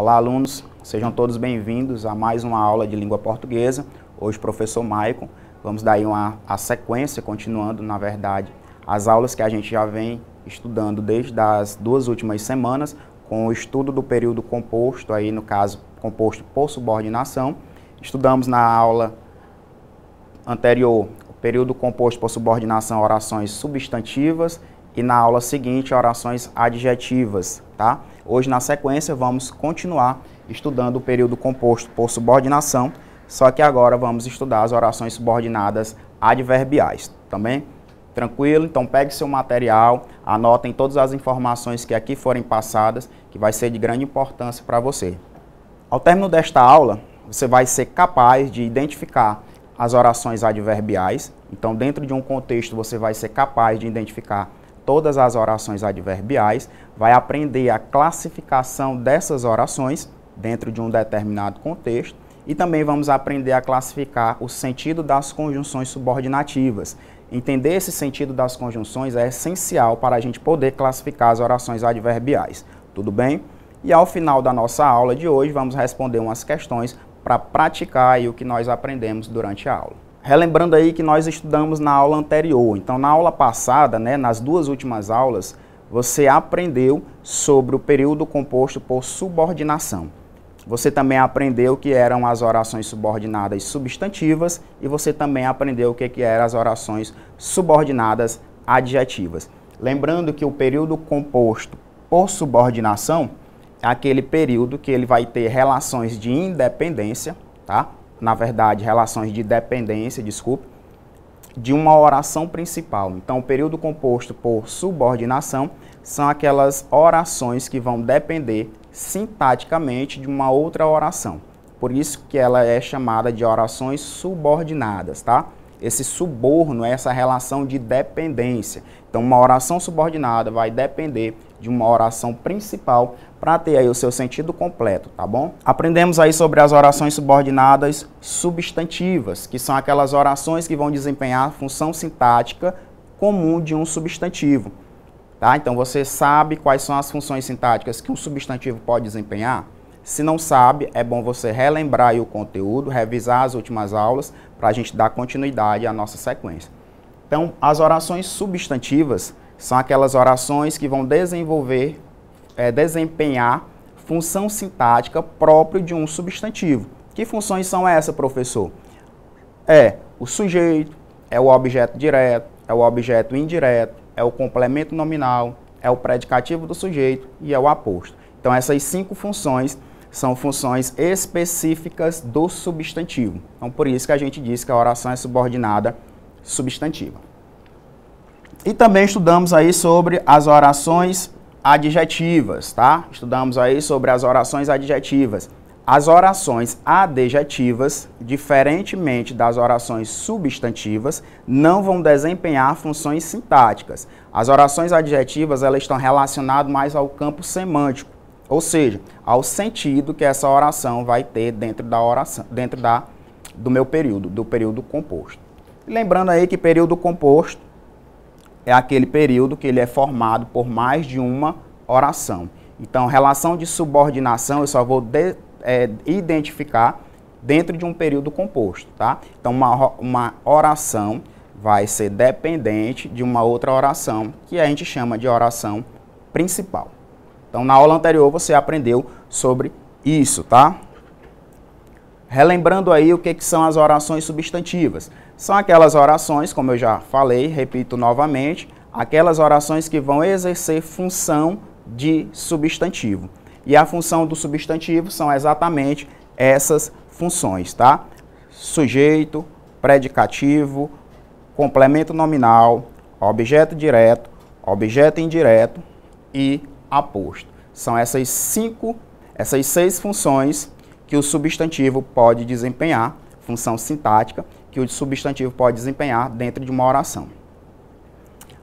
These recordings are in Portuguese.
Olá, alunos, sejam todos bem-vindos a mais uma aula de língua portuguesa. Hoje, professor Maicon, vamos dar aí a sequência, continuando, na verdade, as aulas que a gente já vem estudando desde as 2 últimas semanas, com o estudo do período composto, aí no caso, composto por subordinação. Estudamos na aula anterior o período composto por subordinação, orações substantivas, e na aula seguinte, orações adjetivas, tá? Hoje, na sequência, vamos continuar estudando o período composto por subordinação, só que agora vamos estudar as orações subordinadas adverbiais, também? Tranquilo? Então pegue seu material, anotem todas as informações que aqui forem passadas, que vai ser de grande importância para você. Ao término desta aula, você vai ser capaz de identificar as orações adverbiais. Então, dentro de um contexto, você vai ser capaz de identificar todas as orações adverbiais, vai aprender a classificação dessas orações dentro de um determinado contexto e também vamos aprender a classificar o sentido das conjunções subordinativas. Entender esse sentido das conjunções é essencial para a gente poder classificar as orações adverbiais. Tudo bem? E ao final da nossa aula de hoje, vamos responder umas questões para praticar aí o que nós aprendemos durante a aula. Relembrando aí que nós estudamos na aula anterior. Então, na aula passada, nas 2 últimas aulas, você aprendeu sobre o período composto por subordinação. Você também aprendeu o que eram as orações subordinadas substantivas e você também aprendeu o que eram as orações subordinadas adjetivas. Lembrando que o período composto por subordinação é aquele período que ele vai ter relações de independência, tá? Na verdade, relações de dependência, de uma oração principal. Então, o período composto por subordinação são aquelas orações que vão depender sintaticamente de uma outra oração. Por isso que ela é chamada de orações subordinadas, tá? Esse suborno é essa relação de dependência. Então, uma oração subordinada vai depender de uma oração principal para ter aí o seu sentido completo, tá bom? Aprendemos aí sobre as orações subordinadas substantivas, que são aquelas orações que vão desempenhar a função sintática comum de um substantivo, tá? Então, você sabe quais são as funções sintáticas que um substantivo pode desempenhar? Se não sabe, é bom você relembrar aí o conteúdo, revisar as últimas aulas, para a gente dar continuidade à nossa sequência. Então, as substantivas são aquelas orações que vão desempenhar função sintática própria de um substantivo. Que funções são essas, professor? É o sujeito, é o objeto direto, é o objeto indireto, é o complemento nominal, é o predicativo do sujeito e é o aposto. Então, essas 5 funções são funções específicas do substantivo. Então, por isso que a gente diz que a oração é subordinada substantiva. E também estudamos aí sobre as orações adjetivas, tá? Estudamos aí sobre as orações adjetivas. As orações adjetivas, diferentemente das orações substantivas, não vão desempenhar funções sintáticas. As orações adjetivas, elas estão relacionadas mais ao campo semântico, ou seja, ao sentido que essa oração vai ter dentro da oração, do período composto. E lembrando aí que período composto é aquele período que ele é formado por mais de uma oração. Então, relação de subordinação eu só vou identificar dentro de um período composto, tá? Então, uma oração vai ser dependente de uma outra oração, que a gente chama de oração principal. Então, na aula anterior você aprendeu sobre isso, tá? Relembrando aí o que são as orações substantivas. São aquelas orações, como eu já falei, repito novamente, aquelas orações que vão exercer função de substantivo. E a função do substantivo são exatamente essas funções, tá? Sujeito, predicativo, complemento nominal, objeto direto, objeto indireto e aposto. São essas 6 funções que o substantivo pode desempenhar, função sintática, que o substantivo pode desempenhar dentro de uma oração.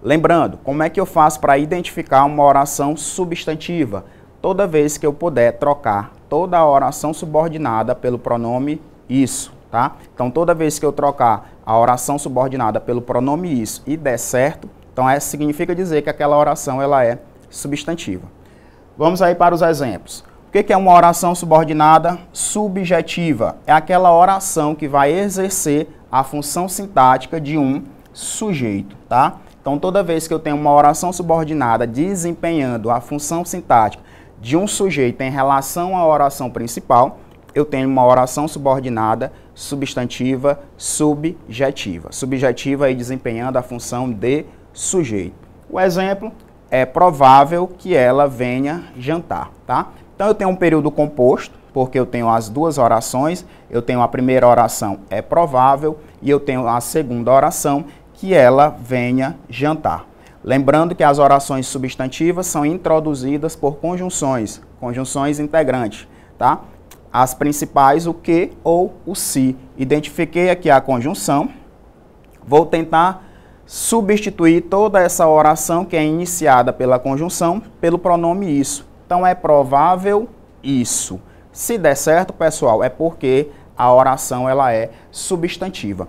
Lembrando, como é que eu faço para identificar uma oração substantiva? Toda vez que eu puder trocar toda a oração subordinada pelo pronome isso, tá? Então, toda vez que eu trocar a oração subordinada pelo pronome isso e der certo, então significa dizer que aquela oração ela é substantiva. Vamos aí para os exemplos. O que é uma oração subordinada subjetiva? É aquela oração que vai exercer a função sintática de um sujeito, tá? Então, toda vez que eu tenho uma oração subordinada desempenhando a função sintática de um sujeito em relação à oração principal, eu tenho uma oração subordinada substantiva subjetiva. Subjetiva aí desempenhando a função de sujeito. O exemplo é provável que ela venha jantar, tá? Então eu tenho um período composto, porque eu tenho as duas orações, eu tenho a primeira oração é provável e eu tenho a segunda oração que ela venha jantar. Lembrando que as orações substantivas são introduzidas por conjunções integrantes, tá? As principais, o que ou o se. Identifiquei aqui a conjunção, vou tentar substituir toda essa oração que é iniciada pela conjunção pelo pronome isso. Então, é provável isso. Se der certo, pessoal, é porque a oração ela é substantiva.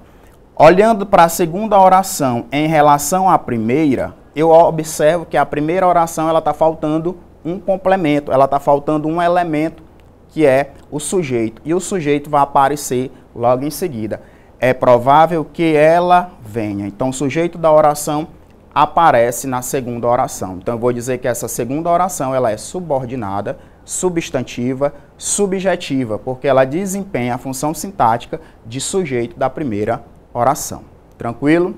Olhando para a segunda oração em relação à primeira, eu observo que a primeira oração ela está faltando um complemento, ela está faltando um elemento que é o sujeito. E o sujeito vai aparecer logo em seguida. É provável que ela venha. Então, o sujeito da oração aparece na segunda oração. Então, eu vou dizer que essa segunda oração ela é subordinada, substantiva, subjetiva, porque ela desempenha a função sintática de sujeito da primeira oração. Tranquilo?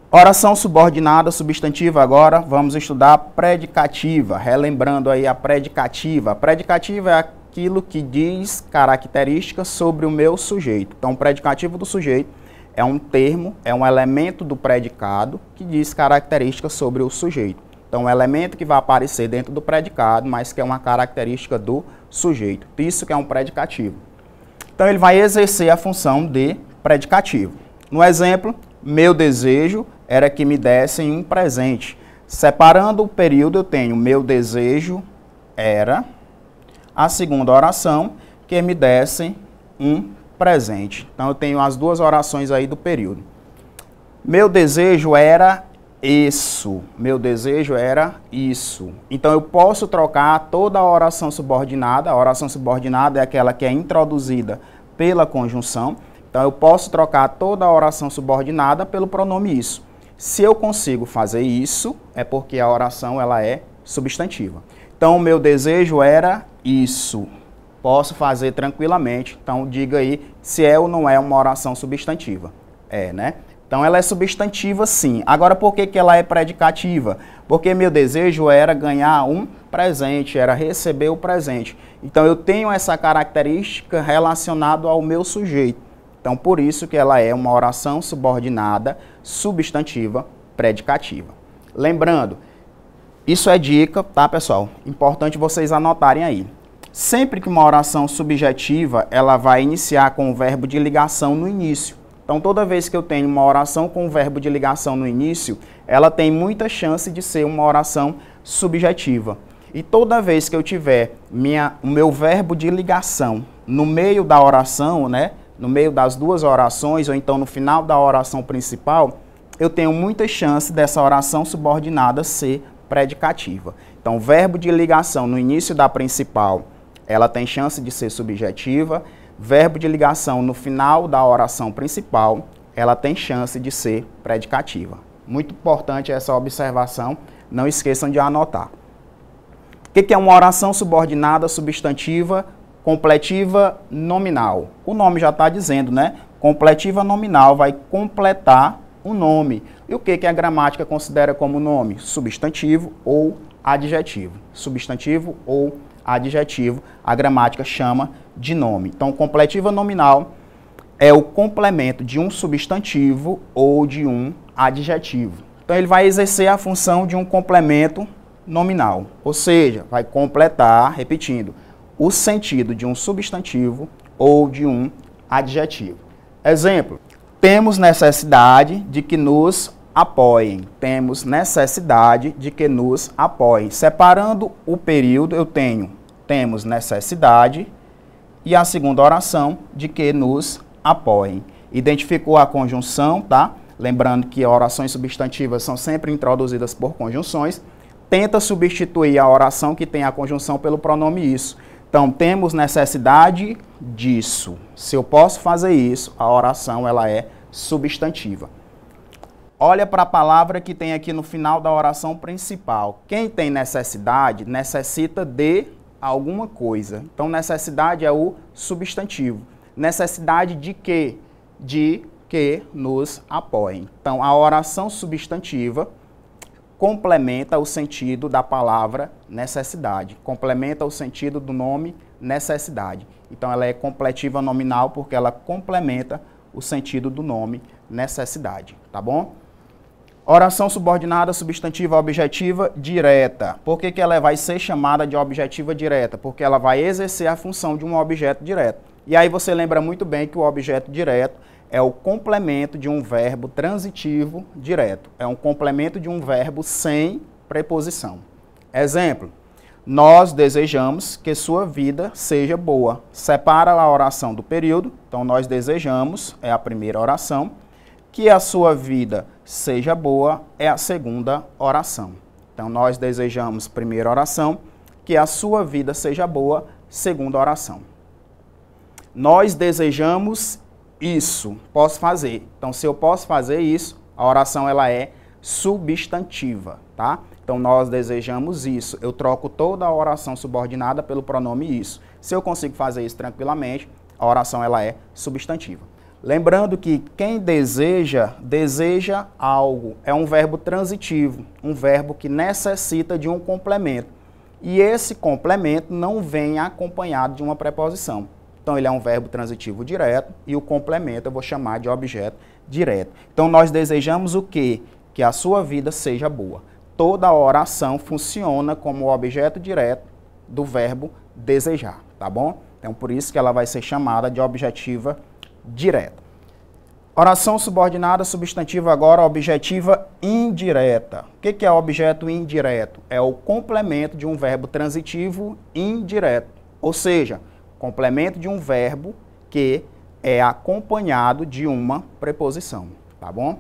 Oração subordinada, substantiva, agora vamos estudar predicativa, relembrando aí a predicativa. A predicativa é aquilo que diz características sobre o meu sujeito. Então, o predicativo do sujeito é um termo, é um elemento do predicado que diz características sobre o sujeito. Então, um elemento que vai aparecer dentro do predicado, mas que é uma característica do sujeito. Isso que é um predicativo. Então, ele vai exercer a função de predicativo. No exemplo, meu desejo era que me dessem um presente. Separando o período, eu tenho meu desejo era, a segunda oração, que me dessem um presente. Então, eu tenho as duas orações aí do período. Meu desejo era isso. Meu desejo era isso. Então, eu posso trocar toda a oração subordinada. A oração subordinada é aquela que é introduzida pela conjunção. Então, eu posso trocar toda a oração subordinada pelo pronome isso. Se eu consigo fazer isso, é porque a oração ela é substantiva. Então, o meu desejo era isso. Posso fazer tranquilamente. Então, diga aí se é ou não é uma oração substantiva. É, né? Então, ela é substantiva sim. Agora, por que ela é predicativa? Porque meu desejo era ganhar um presente, era receber o presente. Então, eu tenho essa característica relacionada ao meu sujeito. Então, por isso que ela é uma oração subordinada, substantiva, predicativa. Lembrando, isso é dica, tá, pessoal? Importante vocês anotarem aí. Sempre que uma oração subjetiva, ela vai iniciar com o verbo de ligação no início. Então, toda vez que eu tenho uma oração com o verbo de ligação no início, ela tem muita chance de ser uma oração subjetiva. E toda vez que eu tiver o meu verbo de ligação no meio da oração, né? No meio das duas orações, ou então no final da oração principal, eu tenho muita chance dessa oração subordinada ser predicativa. Então, verbo de ligação no início da principal, ela tem chance de ser subjetiva. Verbo de ligação no final da oração principal, ela tem chance de ser predicativa. Muito importante essa observação, não esqueçam de anotar. O que é uma oração subordinada substantiva completiva nominal? O nome já está dizendo, né? Completiva nominal vai completar o nome. E o que a gramática considera como nome? Substantivo ou adjetivo. Substantivo ou adjetivo, a gramática chama de nome. Então, completiva nominal é o complemento de um substantivo ou de um adjetivo. Então, ele vai exercer a função de um complemento nominal, ou seja, vai completar, repetindo, o sentido de um substantivo ou de um adjetivo. Exemplo, temos necessidade de que nos apoiem. Temos necessidade de que nos apoiem. Separando o período, eu temos necessidade e a segunda oração de que nos apoiem. Identificou a conjunção, tá? Lembrando que orações substantivas são sempre introduzidas por conjunções. tenta substituir a oração que tem a conjunção pelo pronome isso. Então, temos necessidade disso. Se eu posso fazer isso, a oração ela é substantiva. Olha para a palavra que tem aqui no final da oração principal. Quem tem necessidade, necessita de alguma coisa. Então, necessidade é o substantivo. Necessidade de quê? De que nos apoiem. Então, a oração substantiva complementa o sentido da palavra necessidade, complementa o sentido do nome necessidade. Então, ela é completiva nominal porque ela complementa o sentido do nome necessidade, tá bom? Oração subordinada, substantiva, objetiva, direta. Por que ela vai ser chamada de objetiva direta? Porque ela vai exercer a função de um objeto direto. E aí você lembra muito bem que o objeto direto é o complemento de um verbo transitivo direto. É um complemento de um verbo sem preposição. Exemplo, nós desejamos que sua vida seja boa. Separa a oração do período. Então, nós desejamos, é a primeira oração. Que a sua vida seja boa é a segunda oração. Então, nós desejamos, primeira oração. Que a sua vida seja boa, segunda oração. Nós desejamos isso, posso fazer. Então, se eu posso fazer isso, a oração ela é substantiva, tá? Então, nós desejamos isso. Eu troco toda a oração subordinada pelo pronome isso. Se eu consigo fazer isso tranquilamente, a oração ela é substantiva. Lembrando que quem deseja, deseja algo. É um verbo transitivo, um verbo que necessita de um complemento. E esse complemento não vem acompanhado de uma preposição. Então, ele é um verbo transitivo direto e o complemento eu vou chamar de objeto direto. Então, nós desejamos o quê? Que a sua vida seja boa. Toda oração funciona como objeto direto do verbo desejar, tá bom? Então, por isso que ela vai ser chamada de objetiva direta. Oração subordinada, substantiva agora, objetiva indireta. O que é objeto indireto? É o complemento de um verbo transitivo indireto, ou seja, complemento de um verbo que é acompanhado de uma preposição, tá bom?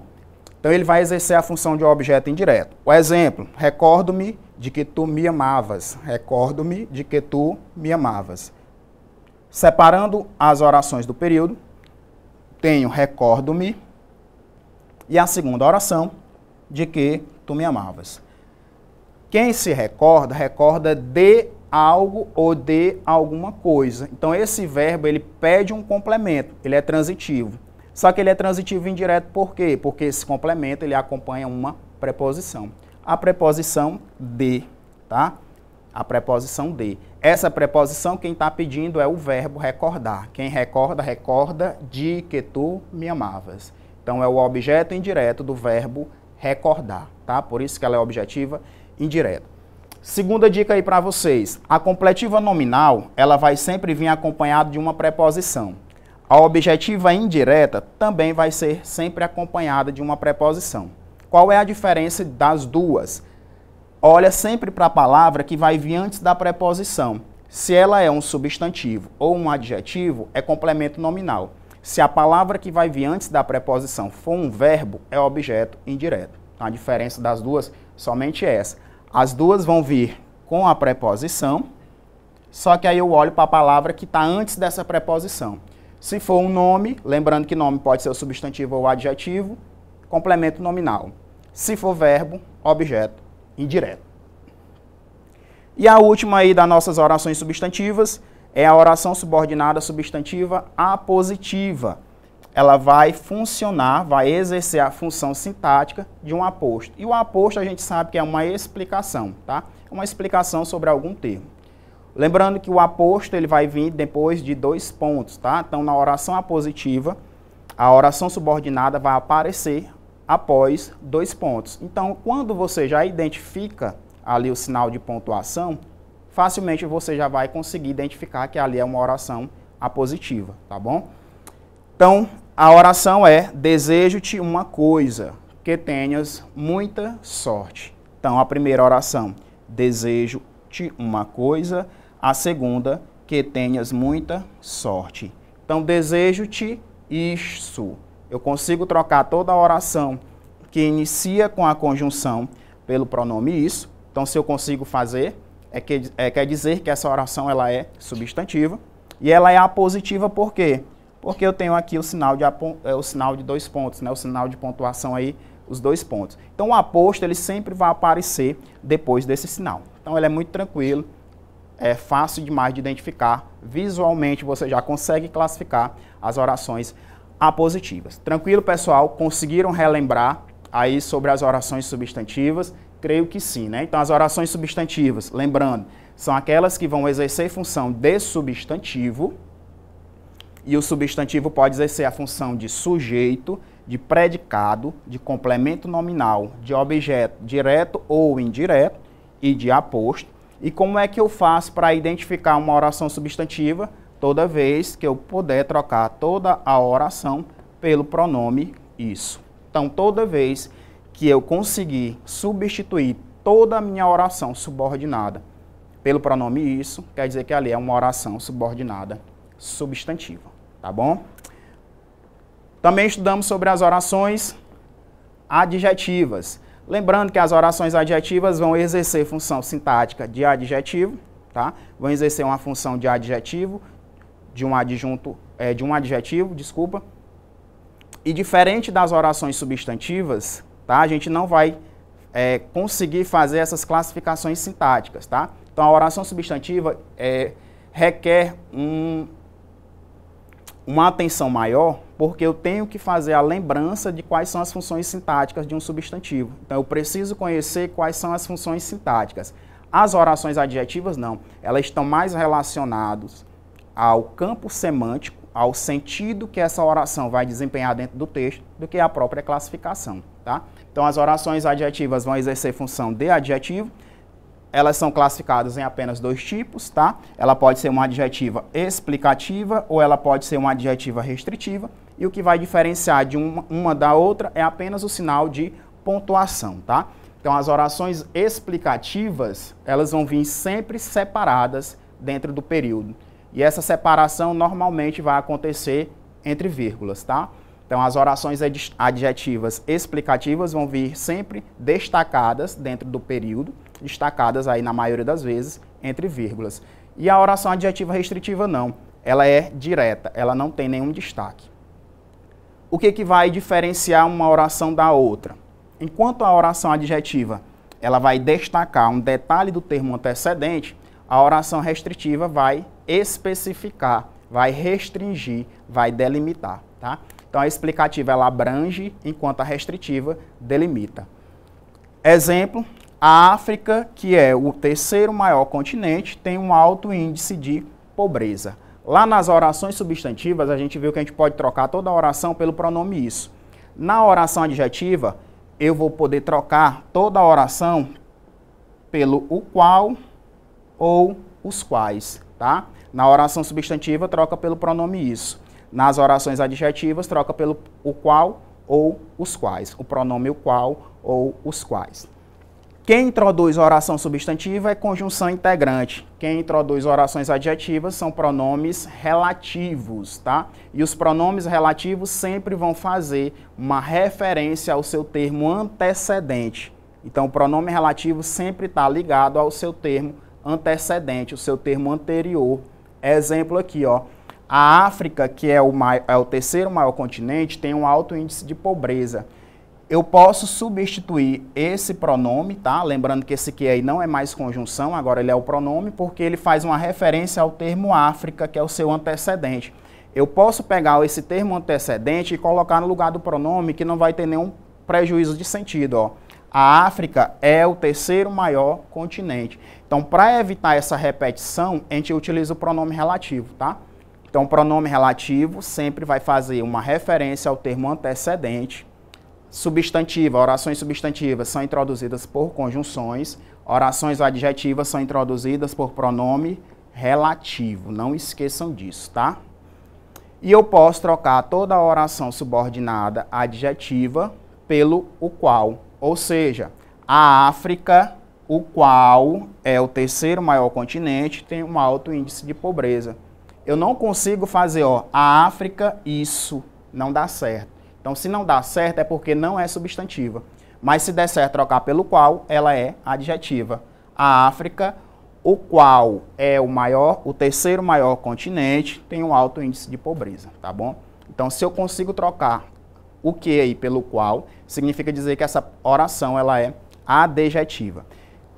Então, ele vai exercer a função de objeto indireto. O exemplo, recordo-me de que tu me amavas. Recordo-me de que tu me amavas. Separando as orações do período, tenho recordo-me e a segunda oração de que tu me amavas. Quem se recorda, recorda de algo ou de alguma coisa. Então, esse verbo, ele pede um complemento, ele é transitivo. Só que ele é transitivo indireto por quê? Porque esse complemento, ele acompanha uma preposição. A preposição de, tá? A preposição de. Essa preposição, quem está pedindo é o verbo recordar. Quem recorda, recorda de que tu me amavas. Então, é o objeto indireto do verbo recordar, tá? Por isso que ela é objetiva indireta. Segunda dica aí para vocês, a completiva nominal, ela vai sempre vir acompanhada de uma preposição. A objetiva indireta também vai ser sempre acompanhada de uma preposição. Qual é a diferença das duas? Olha sempre para a palavra que vai vir antes da preposição. Se ela é um substantivo ou um adjetivo, é complemento nominal. Se a palavra que vai vir antes da preposição for um verbo, é objeto indireto. Então, a diferença das duas somente é essa. As duas vão vir com a preposição, só que aí eu olho para a palavra que está antes dessa preposição. Se for um nome, lembrando que nome pode ser o substantivo ou adjetivo, complemento nominal. Se for verbo, objeto indireto. E a última aí das nossas orações substantivas é a oração subordinada substantiva apositiva. Ela vai funcionar, vai exercer a função sintática de um aposto. E o aposto a gente sabe que é uma explicação, tá? Uma explicação sobre algum termo. Lembrando que o aposto ele vai vir depois de 2 pontos, tá? Então, na oração apositiva, a oração subordinada vai aparecer após 2 pontos. Então, quando você já identifica ali o sinal de pontuação, facilmente você já vai conseguir identificar que ali é uma oração apositiva, tá bom? Então, a oração é: desejo-te uma coisa, que tenhas muita sorte. Então, a primeira oração, desejo-te uma coisa. A segunda, que tenhas muita sorte. Então, desejo-te isso. Eu consigo trocar toda a oração que inicia com a conjunção pelo pronome isso Então, se eu consigo fazer, quer dizer que essa oração ela é substantiva. E ela é apositiva por quê? Porque eu tenho aqui o sinal de 2 pontos, né? O sinal de pontuação aí, os 2 pontos. Então, o aposto ele sempre vai aparecer depois desse sinal. Então, ele é muito tranquilo, é fácil demais de identificar. Visualmente, você já consegue classificar as orações apositivas. Tranquilo, pessoal? Conseguiram relembrar aí sobre as orações substantivas? Creio que sim, né? Então, as orações substantivas, lembrando, são aquelas que vão exercer função de substantivo, e o substantivo pode exercer a função de sujeito, de predicado, de complemento nominal, de objeto direto ou indireto e de aposto. E como é que eu faço para identificar uma oração substantiva? Toda vez que eu puder trocar toda a oração pelo pronome isso. Então, toda vez que eu conseguir substituir toda a minha oração subordinada pelo pronome isso, quer dizer que ali é uma oração subordinada substantiva, tá bom? Também estudamos sobre as orações adjetivas. Lembrando que as orações adjetivas vão exercer função sintática de adjetivo, tá? Vão exercer uma função de adjetivo, de um adjetivo, desculpa. E diferente das orações substantivas, tá? A gente não vai conseguir fazer essas classificações sintáticas, tá? Então, a oração substantiva requer uma atenção maior, porque eu tenho que fazer a lembrança de quais são as funções sintáticas de um substantivo. Então, eu preciso conhecer quais são as funções sintáticas. As orações adjetivas, não. Elas estão mais relacionadas ao campo semântico, ao sentido que essa oração vai desempenhar dentro do texto, do que a própria classificação, tá? Então, as orações adjetivas vão exercer função de adjetivo. Elas são classificadas em apenas 2 tipos, tá? Ela pode ser uma adjetiva explicativa ou ela pode ser uma adjetiva restritiva. E o que vai diferenciar de uma da outra é apenas o sinal de pontuação, tá? Então, as orações explicativas, elas vão vir sempre separadas dentro do período. E essa separação normalmente vai acontecer entre vírgulas, tá? Então, as orações adjetivas explicativas vão vir sempre destacadas dentro do período, destacadas aí na maioria das vezes entre vírgulas. E a oração adjetiva restritiva não, ela é direta, ela não tem nenhum destaque. O que vai diferenciar uma oração da outra? Enquanto a oração adjetiva ela vai destacar um detalhe do termo antecedente, a oração restritiva vai especificar, vai restringir, vai delimitar, tá? Então, a explicativa ela abrange, enquanto a restritiva delimita. Exemplo, a África, que é o 3º maior continente, tem um alto índice de pobreza. Lá nas orações substantivas, a gente viu que a gente pode trocar toda a oração pelo pronome isso. Na oração adjetiva, eu vou poder trocar toda a oração pelo o qual ou os quais, tá? Na oração substantiva, troca pelo pronome isso. Nas orações adjetivas, troca pelo o qual ou os quais. O pronome o qual ou os quais. Quem introduz oração substantiva é conjunção integrante. Quem introduz orações adjetivas são pronomes relativos, tá? E os pronomes relativos sempre vão fazer uma referência ao seu termo antecedente. Então, o pronome relativo sempre está ligado ao seu termo antecedente, o seu termo anterior. Exemplo aqui, ó. A África, que é o 3º maior continente, tem um alto índice de pobreza. Eu posso substituir esse pronome, tá? Lembrando que esse aqui aí não é mais conjunção, agora ele é o pronome, porque ele faz uma referência ao termo África, que é o seu antecedente. Eu posso pegar esse termo antecedente e colocar no lugar do pronome, que não vai ter nenhum prejuízo de sentido, ó. A África é o 3º maior continente. Então, para evitar essa repetição, a gente utiliza o pronome relativo, tá? Então, o pronome relativo sempre vai fazer uma referência ao termo antecedente. Substantiva, orações substantivas são introduzidas por conjunções. Orações adjetivas são introduzidas por pronome relativo. Não esqueçam disso, tá? E eu posso trocar toda a oração subordinada adjetiva pelo o qual. Ou seja, a África, o qual é o 3º maior continente, tem um alto índice de pobreza. Eu não consigo fazer, ó, a África, isso, não dá certo. Então, se não dá certo, é porque não é substantiva. Mas se der certo trocar pelo qual, ela é adjetiva. A África, o qual é o terceiro maior continente, tem um alto índice de pobreza, tá bom? Então, se eu consigo trocar o que aí pelo qual, significa dizer que essa oração ela é adjetiva.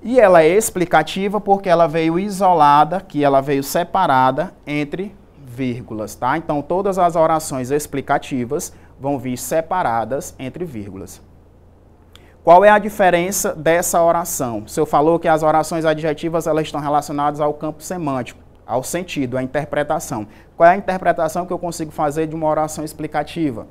E ela é explicativa porque ela veio isolada, que ela veio separada entre vírgulas, tá? Então, todas as orações explicativas vão vir separadas entre vírgulas. Qual é a diferença dessa oração? O senhor falou que as orações adjetivas elas estão relacionadas ao campo semântico, ao sentido, à interpretação. Qual é a interpretação que eu consigo fazer de uma oração explicativa?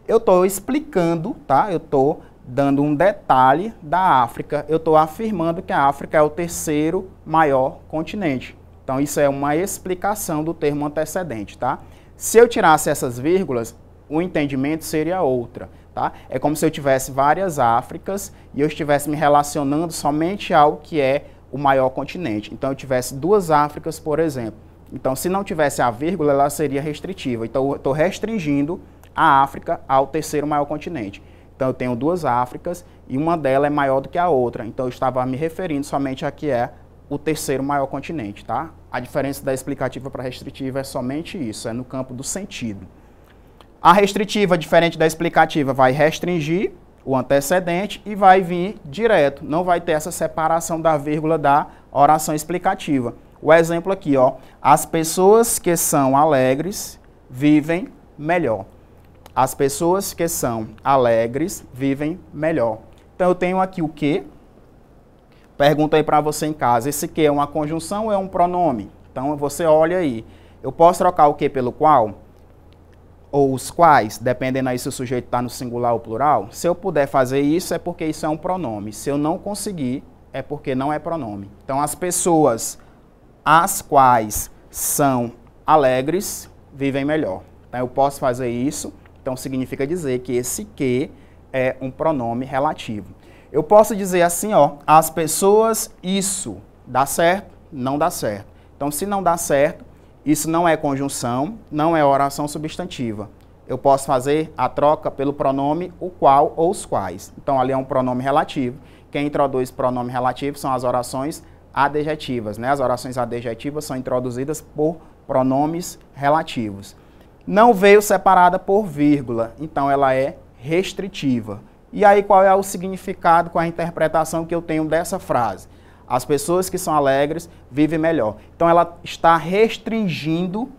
Eu estou explicando, tá? Eu estou dando um detalhe da África. Eu estou afirmando que a África é o terceiro maior continente. Então, isso é uma explicação do termo antecedente, tá? Se eu tirasse essas vírgulas, o entendimento seria outra, tá? É como se eu tivesse várias Áfricas e eu estivesse me relacionando somente ao que é o maior continente. Então, eu tivesse duas Áfricas, por exemplo. Então, se não tivesse a vírgula, ela seria restritiva. Então, eu estou restringindo a África ao terceiro maior continente. Então, eu tenho duas Áfricas e uma delas é maior do que a outra. Então, eu estava me referindo somente a que é o terceiro maior continente, tá? A diferença da explicativa para a restritiva é somente isso, é no campo do sentido. A restritiva, diferente da explicativa, vai restringir o antecedente e vai vir direto. Não vai ter essa separação da vírgula da oração explicativa. O exemplo aqui, ó. As pessoas que são alegres vivem melhor. As pessoas que são alegres vivem melhor. Então, eu tenho aqui o que. Pergunta aí para você em casa, esse que é uma conjunção ou é um pronome? Então, você olha aí. Eu posso trocar o que pelo qual? Ou os quais, dependendo aí se o sujeito está no singular ou plural. Se eu puder fazer isso, é porque isso é um pronome. Se eu não conseguir, é porque não é pronome. Então, as pessoas as quais são alegres vivem melhor. Então, eu posso fazer isso. Então, significa dizer que esse que é um pronome relativo. Eu posso dizer assim, ó, as pessoas, isso, dá certo? Não dá certo. Então, se não dá certo, isso não é conjunção, não é oração substantiva. Eu posso fazer a troca pelo pronome o qual ou os quais. Então, ali é um pronome relativo. Quem introduz pronome relativo são as orações adjetivas, né? As orações adjetivas são introduzidas por pronomes relativos. Não veio separada por vírgula, então ela é restritiva. E aí qual é o significado, qual é a interpretação que eu tenho dessa frase? As pessoas que são alegres vivem melhor. Então ela está restringindo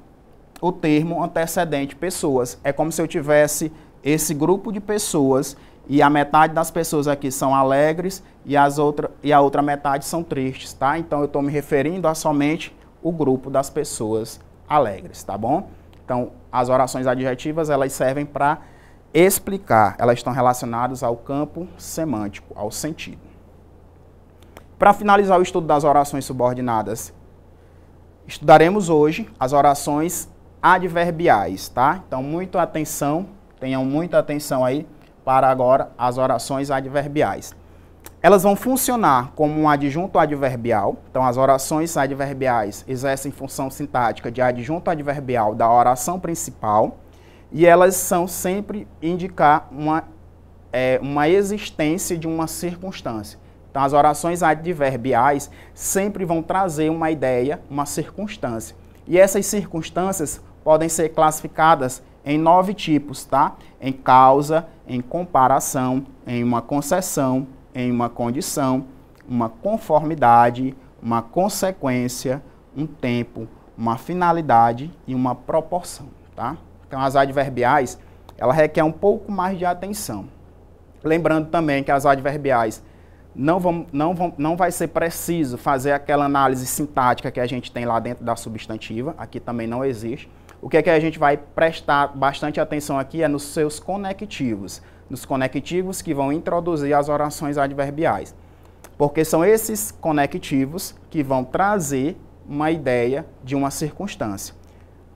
o termo antecedente pessoas. É como se eu tivesse esse grupo de pessoas e a metade das pessoas aqui são alegres e a outra metade são tristes, tá? Então eu estou me referindo a somente o grupo das pessoas alegres, tá bom? Então as orações adjetivas elas servem para explicar, elas estão relacionadas ao campo semântico, ao sentido. Para finalizar o estudo das orações subordinadas, estudaremos hoje as orações adverbiais, tá? Então, muita atenção, tenham muita atenção aí para agora as orações adverbiais. Elas vão funcionar como um adjunto adverbial. Então, as orações adverbiais exercem função sintática de adjunto adverbial da oração principal. E elas são sempre indicar uma existência de uma circunstância. Então, as orações adverbiais sempre vão trazer uma ideia, uma circunstância. E essas circunstâncias podem ser classificadas em 9 tipos, tá? Em causa, em comparação, em uma concessão, em uma condição, uma conformidade, uma consequência, um tempo, uma finalidade e uma proporção, tá? Então, as adverbiais, ela requer um pouco mais de atenção. Lembrando também que as adverbiais não vai ser preciso fazer aquela análise sintática que a gente tem lá dentro da substantiva. Aqui também não existe. O que é que a gente vai prestar bastante atenção aqui é nos seus conectivos. Nos conectivos que vão introduzir as orações adverbiais. Porque são esses conectivos que vão trazer uma ideia de uma circunstância.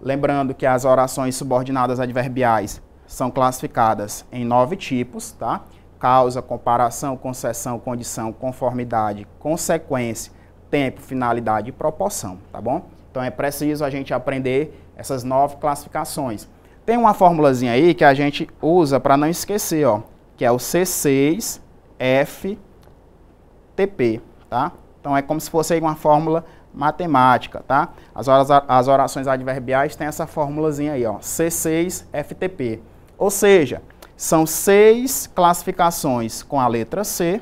Lembrando que as orações subordinadas adverbiais são classificadas em 9 tipos, tá? Causa, comparação, concessão, condição, conformidade, consequência, tempo, finalidade e proporção, tá bom? Então é preciso a gente aprender essas 9 classificações. Tem uma formulazinha aí que a gente usa para não esquecer, ó, que é o C6 FTP, tá? Então é como se fosse aí uma fórmula matemática, tá? As orações adverbiais têm essa formulazinha aí, ó, C6FTP. Ou seja, são 6 classificações com a letra C.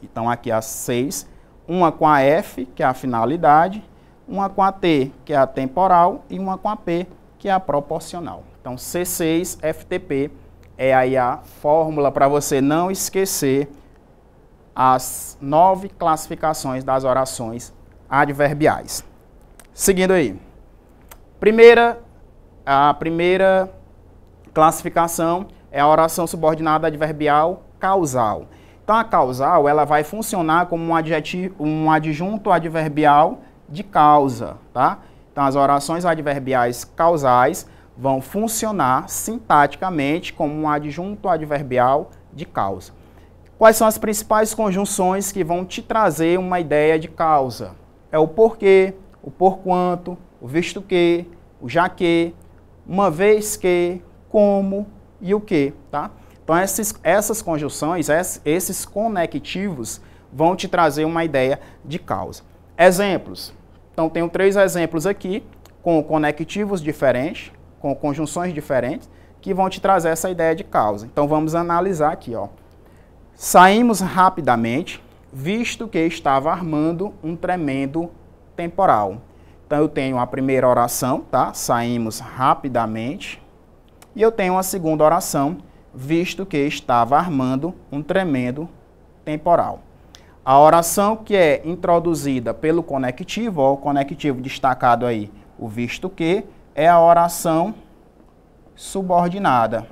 Então aqui as 6, uma com a F, que é a finalidade, uma com a T, que é a temporal, e uma com a P, que é a proporcional. Então C6FTP é aí a fórmula para você não esquecer as 9 classificações das orações adverbiais. Seguindo aí. A primeira classificação é a oração subordinada adverbial causal. Então a causal ela vai funcionar como um adjunto adverbial de causa, tá? Então as orações adverbiais causais vão funcionar sintaticamente como um adjunto adverbial de causa. Quais são as principais conjunções que vão te trazer uma ideia de causa? É o porquê, o porquanto, o visto que, o já que, uma vez que, como e o que, tá? Então essas conjunções, esses conectivos vão te trazer uma ideia de causa. Exemplos. Então tenho 3 exemplos aqui com conectivos diferentes, com conjunções diferentes, que vão te trazer essa ideia de causa. Então vamos analisar aqui, ó. Saímos rapidamente, visto que estava armando um tremendo temporal. Então eu tenho a primeira oração, tá? Saímos rapidamente. E eu tenho a segunda oração, visto que estava armando um tremendo temporal. A oração que é introduzida pelo conectivo, ó, o conectivo destacado aí, o visto que, é a oração subordinada.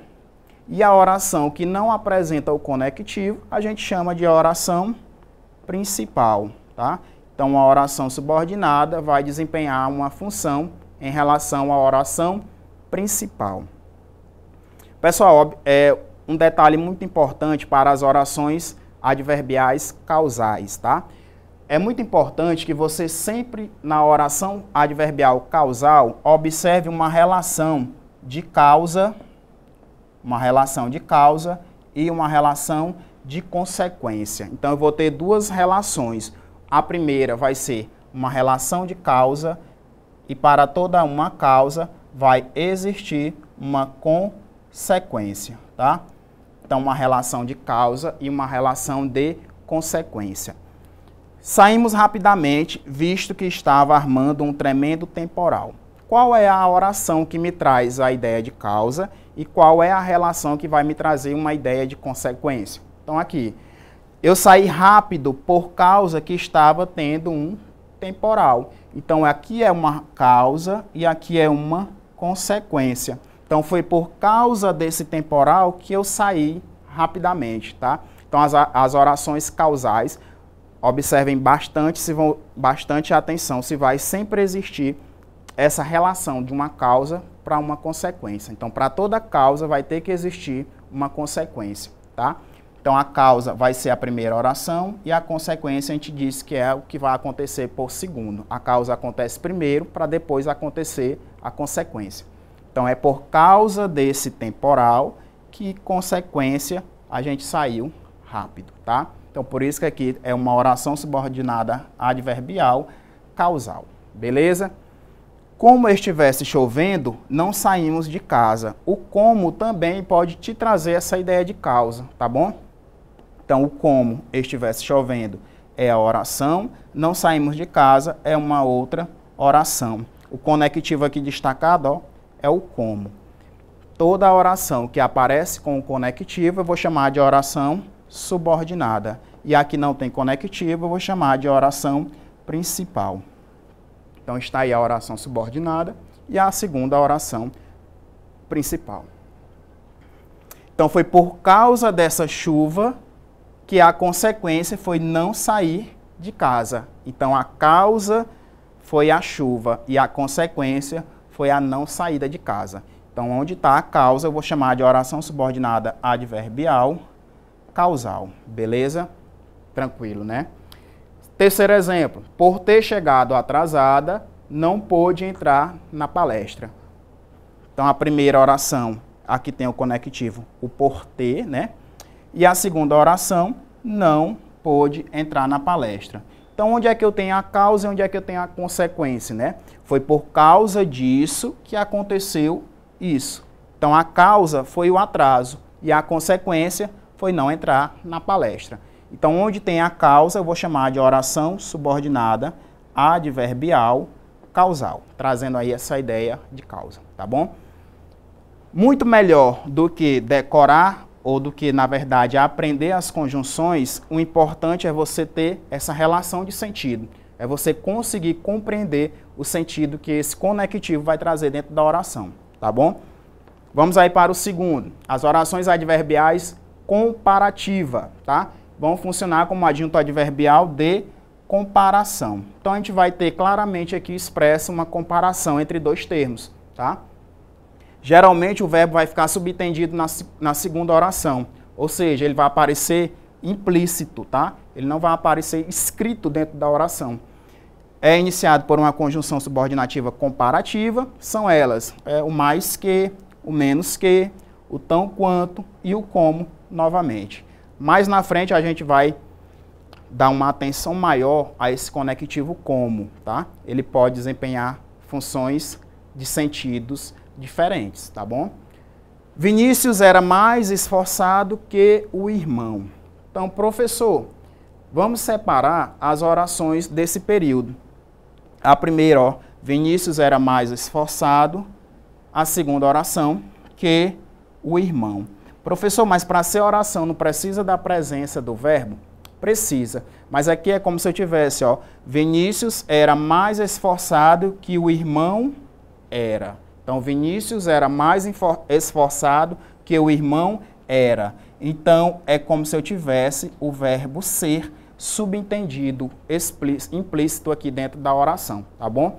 E a oração que não apresenta o conectivo, a gente chama de oração principal, tá? Então, a oração subordinada vai desempenhar uma função em relação à oração principal. Pessoal, um detalhe muito importante para as orações adverbiais causais, tá? É muito importante que você sempre, na oração adverbial causal, observe uma relação de causa e uma relação de consequência. Então, eu vou ter 2 relações. A primeira vai ser uma relação de causa e para toda uma causa vai existir uma consequência, tá? Então, uma relação de causa e uma relação de consequência. Saímos rapidamente, visto que estava armando um tremendo temporal. Qual é a oração que me traz a ideia de causa e qual é a relação que vai me trazer uma ideia de consequência? Então, aqui, eu saí rápido por causa que estava tendo um temporal. Então, aqui é uma causa e aqui é uma consequência. Então, foi por causa desse temporal que eu saí rapidamente, tá? Então, as orações causais, observem bastante atenção, se vai sempre existir essa relação de uma causa para uma consequência. Então, para toda causa vai ter que existir uma consequência, tá? Então, a causa vai ser a primeira oração e a consequência a gente diz que é o que vai acontecer por segundo. A causa acontece primeiro para depois acontecer a consequência. Então, é por causa desse temporal que, consequência, a gente saiu rápido, tá? Então, por isso que aqui é uma oração subordinada adverbial causal, beleza? Como estivesse chovendo, não saímos de casa. O como também pode te trazer essa ideia de causa, tá bom? Então, o como estivesse chovendo é a oração, não saímos de casa é uma outra oração. O conectivo aqui destacado, ó, é o como. Toda oração que aparece com o conectivo eu vou chamar de oração subordinada. E a que não tem conectivo eu vou chamar de oração principal. Então está aí a oração subordinada e a segunda oração principal. Então foi por causa dessa chuva que a consequência foi não sair de casa. Então a causa foi a chuva e a consequência foi a não saída de casa. Então onde está a causa eu vou chamar de oração subordinada adverbial causal. Beleza? Tranquilo, né? Terceiro exemplo, por ter chegado atrasada, não pôde entrar na palestra. Então, a primeira oração, aqui tem o conectivo, o por ter, né? E a segunda oração, não pôde entrar na palestra. Então, onde é que eu tenho a causa e onde é que eu tenho a consequência, né? Foi por causa disso que aconteceu isso. Então, a causa foi o atraso e a consequência foi não entrar na palestra. Então, onde tem a causa, eu vou chamar de oração subordinada adverbial causal, trazendo aí essa ideia de causa, tá bom? Muito melhor do que decorar ou do que, na verdade, aprender as conjunções, o importante é você ter essa relação de sentido. É você conseguir compreender o sentido que esse conectivo vai trazer dentro da oração, tá bom? Vamos aí para o segundo. As orações adverbiais comparativa, tá? Vão funcionar como adjunto adverbial de comparação. Então, a gente vai ter claramente aqui expressa uma comparação entre dois termos, tá? Geralmente, o verbo vai ficar subentendido na segunda oração, ou seja, ele vai aparecer implícito, tá? Ele não vai aparecer escrito dentro da oração. É iniciado por uma conjunção subordinativa comparativa, são elas o mais que, o menos que, o tão quanto e o como novamente. Mais na frente, a gente vai dar uma atenção maior a esse conectivo como, tá? Ele pode desempenhar funções de sentidos diferentes, tá bom? Vinícius era mais esforçado que o irmão. Então, professor, vamos separar as orações desse período. A primeira, ó, Vinícius era mais esforçado. A segunda oração, que o irmão. Professor, mas para ser oração não precisa da presença do verbo? Precisa, mas aqui é como se eu tivesse, ó, Vinícius era mais esforçado que o irmão era. Então, Vinícius era mais esforçado que o irmão era. Então, é como se eu tivesse o verbo ser subentendido, implícito aqui dentro da oração, tá bom?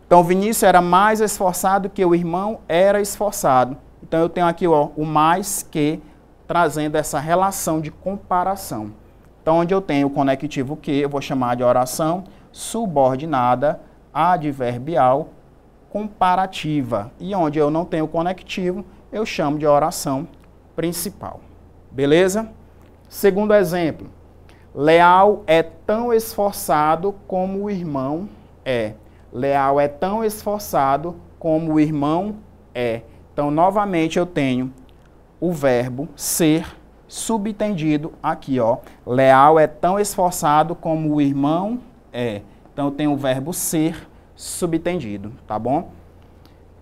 Então, Vinícius era mais esforçado que o irmão era esforçado. Então, eu tenho aqui ó, o mais que, trazendo essa relação de comparação. Então, onde eu tenho o conectivo que, eu vou chamar de oração subordinada adverbial comparativa. E onde eu não tenho conectivo, eu chamo de oração principal. Beleza? Segundo exemplo. Leal é tão esforçado como o irmão é. Leal é tão esforçado como o irmão é. Então, novamente, eu tenho o verbo ser subentendido aqui, ó. Leal é tão esforçado como o irmão é. Então, eu tenho o verbo ser subentendido, tá bom?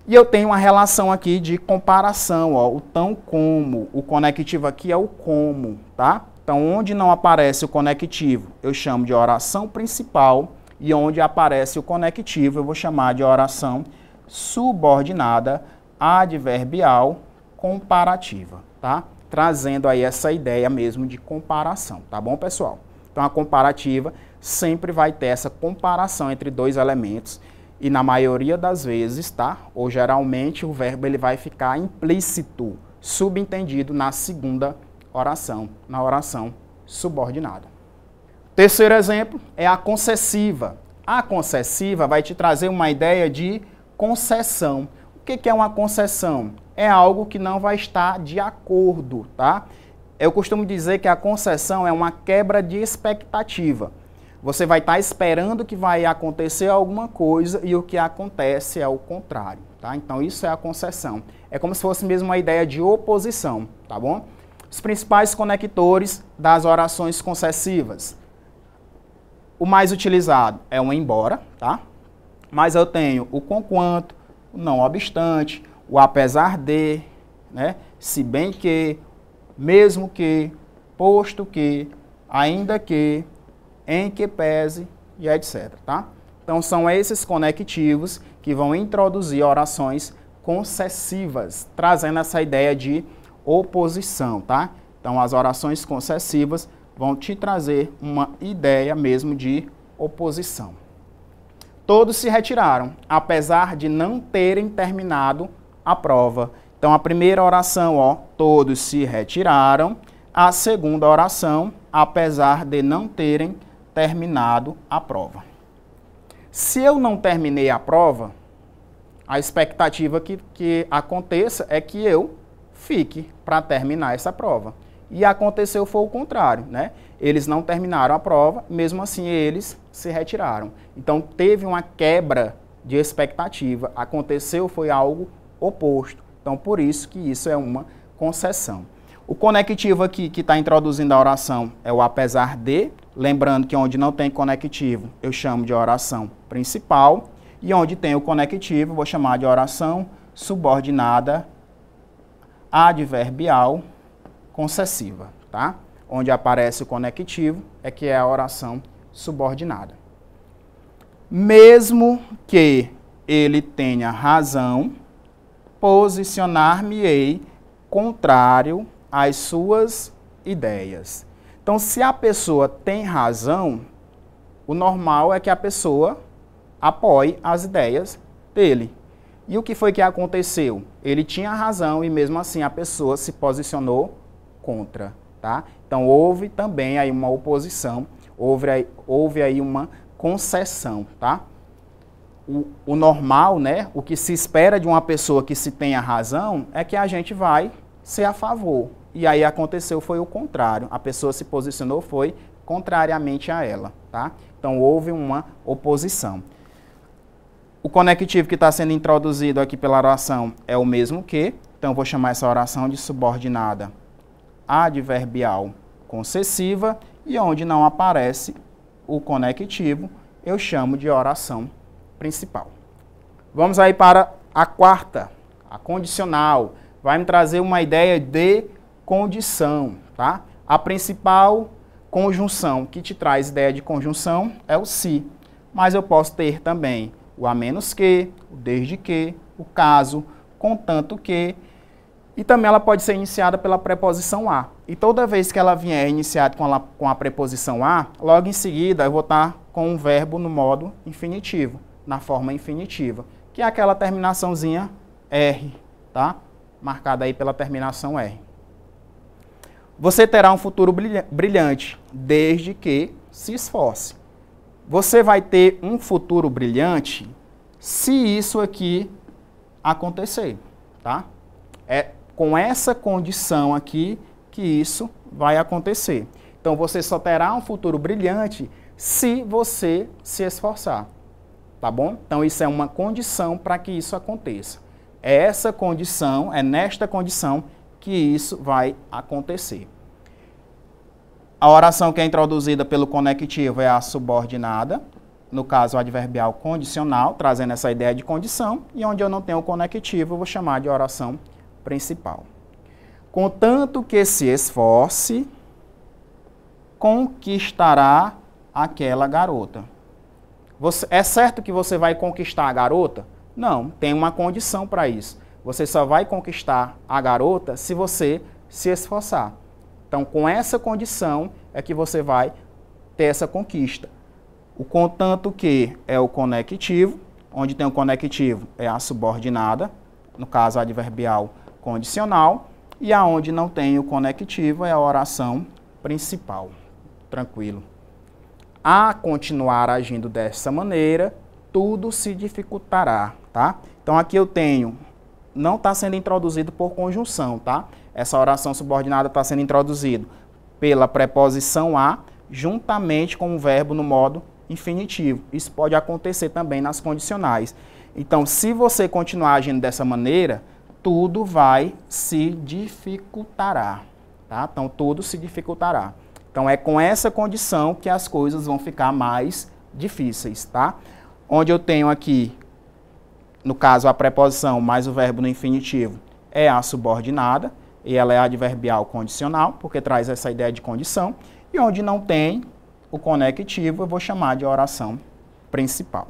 E eu tenho uma relação aqui de comparação, ó, o tão como. O conectivo aqui é o como, tá? Então, onde não aparece o conectivo, eu chamo de oração principal, e onde aparece o conectivo, eu vou chamar de oração subordinada adverbial comparativa, tá? Trazendo aí essa ideia mesmo de comparação, tá bom, pessoal? Então, a comparativa sempre vai ter essa comparação entre dois elementos e na maioria das vezes, tá? Ou geralmente o verbo ele vai ficar implícito, subentendido na segunda oração, na oração subordinada. Terceiro exemplo é a concessiva. A concessiva vai te trazer uma ideia de concessão. O que é uma concessão? É algo que não vai estar de acordo, tá? Eu costumo dizer que a concessão é uma quebra de expectativa. Você vai estar esperando que vai acontecer alguma coisa e o que acontece é o contrário, tá? Então, isso é a concessão. É como se fosse mesmo uma ideia de oposição, tá bom? Os principais conectores das orações concessivas. O mais utilizado é o embora, tá? Mas eu tenho o conquanto, o não obstante, o apesar de, né? Se bem que, mesmo que, posto que, ainda que, em que pese e etc, tá? Então, são esses conectivos que vão introduzir orações concessivas, trazendo essa ideia de oposição, tá? Então, as orações concessivas vão te trazer uma ideia mesmo de oposição. Todos se retiraram, apesar de não terem terminado a prova. Então, a primeira oração, ó, todos se retiraram. A segunda oração, apesar de não terem terminado a prova. Se eu não terminei a prova, a expectativa que aconteça é que eu fique para terminar essa prova. e aconteceu foi o contrário, né? Eles não terminaram a prova, mesmo assim eles se retiraram. Então teve uma quebra de expectativa, aconteceu foi algo oposto. Então por isso que isso é uma concessão. O conectivo aqui que está introduzindo a oração é o apesar de, lembrando que onde não tem conectivo eu chamo de oração principal, e onde tem o conectivo vou chamar de oração subordinada adverbial concessiva, tá? Onde aparece o conectivo é que é a oração subordinada. Mesmo que ele tenha razão, posicionar-me-ei contrário às suas ideias. Então, se a pessoa tem razão, o normal é que a pessoa apoie as ideias dele. E o que foi que aconteceu? Ele tinha razão e mesmo assim a pessoa se posicionou contra, tá? Então houve também aí uma oposição, houve aí uma concessão, tá? O normal, né, o que se espera de uma pessoa que se tenha razão é que a gente vai ser a favor. E aí aconteceu foi o contrário, a pessoa se posicionou foi contrariamente a ela, tá? Então houve uma oposição. O conectivo que está sendo introduzido aqui pela oração é o mesmo que, então eu vou chamar essa oração de subordinada adverbial concessiva, e onde não aparece o conectivo, eu chamo de oração principal. Vamos aí para a quarta, a condicional. Vai me trazer uma ideia de condição, tá? A principal conjunção que te traz ideia de conjunção é o se, mas eu posso ter também o a menos que, o desde que, o caso, contanto que, e também ela pode ser iniciada pela preposição a. E toda vez que ela vier iniciada com a preposição a, logo em seguida eu vou estar com um verbo no modo infinitivo, na forma infinitiva, que é aquela terminaçãozinha R, tá? Marcada aí pela terminação R. Você terá um futuro brilhante, desde que se esforce. Você vai ter um futuro brilhante se isso aqui acontecer, tá? É com essa condição aqui que isso vai acontecer. Então, você só terá um futuro brilhante se você se esforçar, tá bom? Então, isso é uma condição para que isso aconteça. É essa condição, é nesta condição que isso vai acontecer. A oração que é introduzida pelo conectivo é a subordinada, no caso, o adverbial condicional, trazendo essa ideia de condição, e onde eu não tenho o conectivo, eu vou chamar de oração principal. Contanto que se esforce, conquistará aquela garota. É certo que você vai conquistar a garota? Não, tem uma condição para isso. Você só vai conquistar a garota se você se esforçar. Então, com essa condição é que você vai ter essa conquista. O contanto que é o conectivo, onde tem o conectivo é a subordinada, no caso adverbial condicional, e aonde não tem o conectivo é a oração principal. Tranquilo. A continuar agindo dessa maneira, tudo se dificultará, tá? Então aqui eu tenho, não está sendo introduzido por conjunção, tá? Essa oração subordinada está sendo introduzida pela preposição a, juntamente com o verbo no modo infinitivo. Isso pode acontecer também nas condicionais. Então, se você continuar agindo dessa maneira, tudo vai se dificultará, tá? Então, tudo se dificultará. Então, é com essa condição que as coisas vão ficar mais difíceis, tá? Onde eu tenho aqui, no caso, a preposição mais o verbo no infinitivo é a subordinada, e ela é adverbial condicional, porque traz essa ideia de condição, e onde não tem o conectivo, eu vou chamar de oração principal.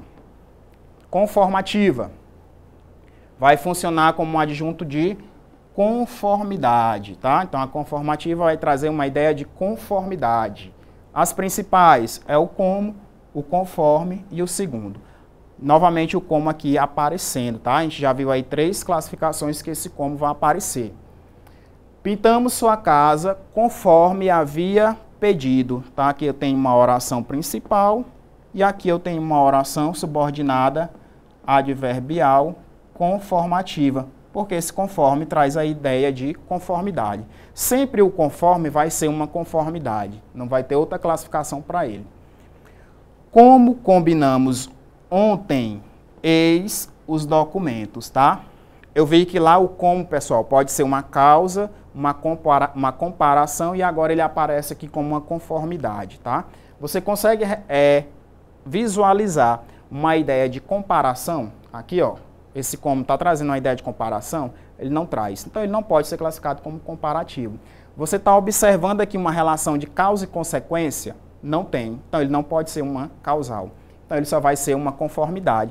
Conformativa. Vai funcionar como um adjunto de conformidade, tá? Então, a conformativa vai trazer uma ideia de conformidade. As principais é o como, o conforme e o segundo. Novamente, o como aqui aparecendo, tá? A gente já viu aí 3 classificações que esse como vai aparecer. Pintamos sua casa conforme havia pedido, tá? Aqui eu tenho uma oração principal e aqui eu tenho uma oração subordinada adverbial conformativa. porque esse conforme traz a ideia de conformidade. Sempre o conforme vai ser uma conformidade, não vai ter outra classificação para ele. Como combinamos ontem, eis os documentos, tá? Eu vi que lá o como, pessoal, pode ser uma causa, uma comparação, e agora ele aparece aqui como uma conformidade, tá? Você consegue visualizar uma ideia de comparação? Aqui, ó, esse como está trazendo uma ideia de comparação, ele não traz. Então, ele não pode ser classificado como comparativo. Você está observando aqui uma relação de causa e consequência? Não tem. Então, ele não pode ser uma causal. Então, ele só vai ser uma conformidade.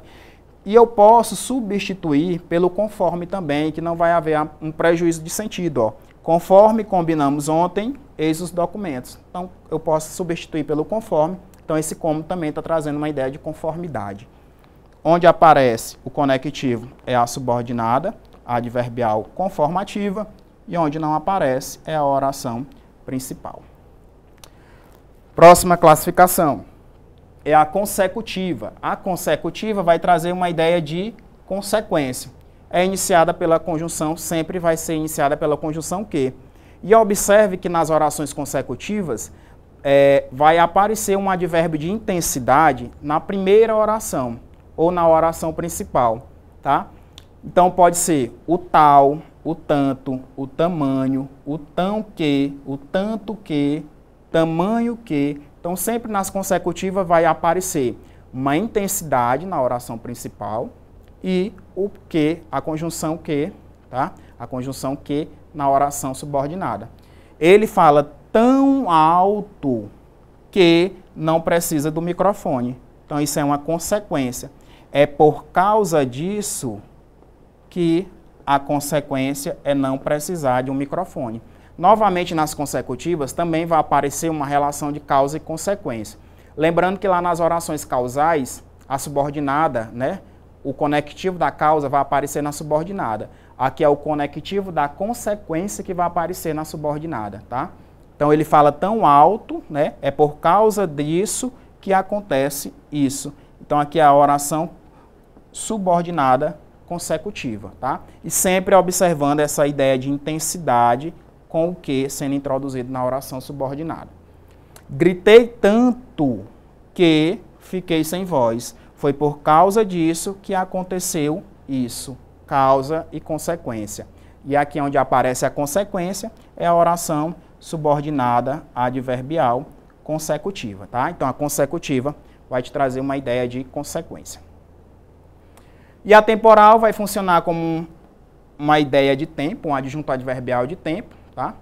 E eu posso substituir pelo conforme também, que não vai haver um prejuízo de sentido, ó. Conforme combinamos ontem, eis os documentos. Então, eu posso substituir pelo conforme. Então, esse como também está trazendo uma ideia de conformidade. Onde aparece o conectivo é a subordinada, a adverbial conformativa, e onde não aparece é a oração principal. Próxima classificação é a consecutiva. A consecutiva vai trazer uma ideia de consequência. É iniciada pela conjunção, sempre vai ser iniciada pela conjunção que. E observe que nas orações consecutivas vai aparecer um advérbio de intensidade na primeira oração ou na oração principal, tá? Então pode ser o tal, o tanto, o tamanho, o tão que, o tanto que, tamanho que. Então sempre nas consecutivas vai aparecer uma intensidade na oração principal e o que, a conjunção que, tá? A conjunção que na oração subordinada. Ele fala tão alto que não precisa do microfone. Então isso é uma consequência. É por causa disso que a consequência é não precisar de um microfone. Novamente, nas consecutivas, também vai aparecer uma relação de causa e consequência. Lembrando que lá nas orações causais, a subordinada, né, o conectivo da causa vai aparecer na subordinada. Aqui é o conectivo da consequência que vai aparecer na subordinada, tá? Então, ele fala tão alto, né, é por causa disso que acontece isso. Então, aqui é a oração subordinada consecutiva, tá? E sempre observando essa ideia de intensidade com o que sendo introduzido na oração subordinada. Gritei tanto que fiquei sem voz. Foi por causa disso que aconteceu isso. Causa e consequência. E aqui onde aparece a consequência é a oração subordinada adverbial consecutiva, tá? Então a consecutiva vai te trazer uma ideia de consequência. E a temporal vai funcionar como uma ideia de tempo, um adjunto adverbial de tempo, tá?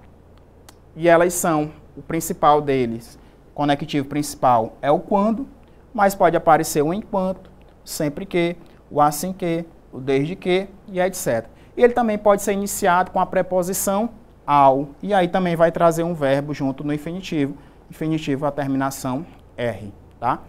E elas são, o principal deles, conectivo principal é o quando, mas pode aparecer o enquanto, sempre que, o assim que, o desde que e etc. E ele também pode ser iniciado com a preposição ao, e aí também vai trazer um verbo junto no infinitivo, a terminação R, tá?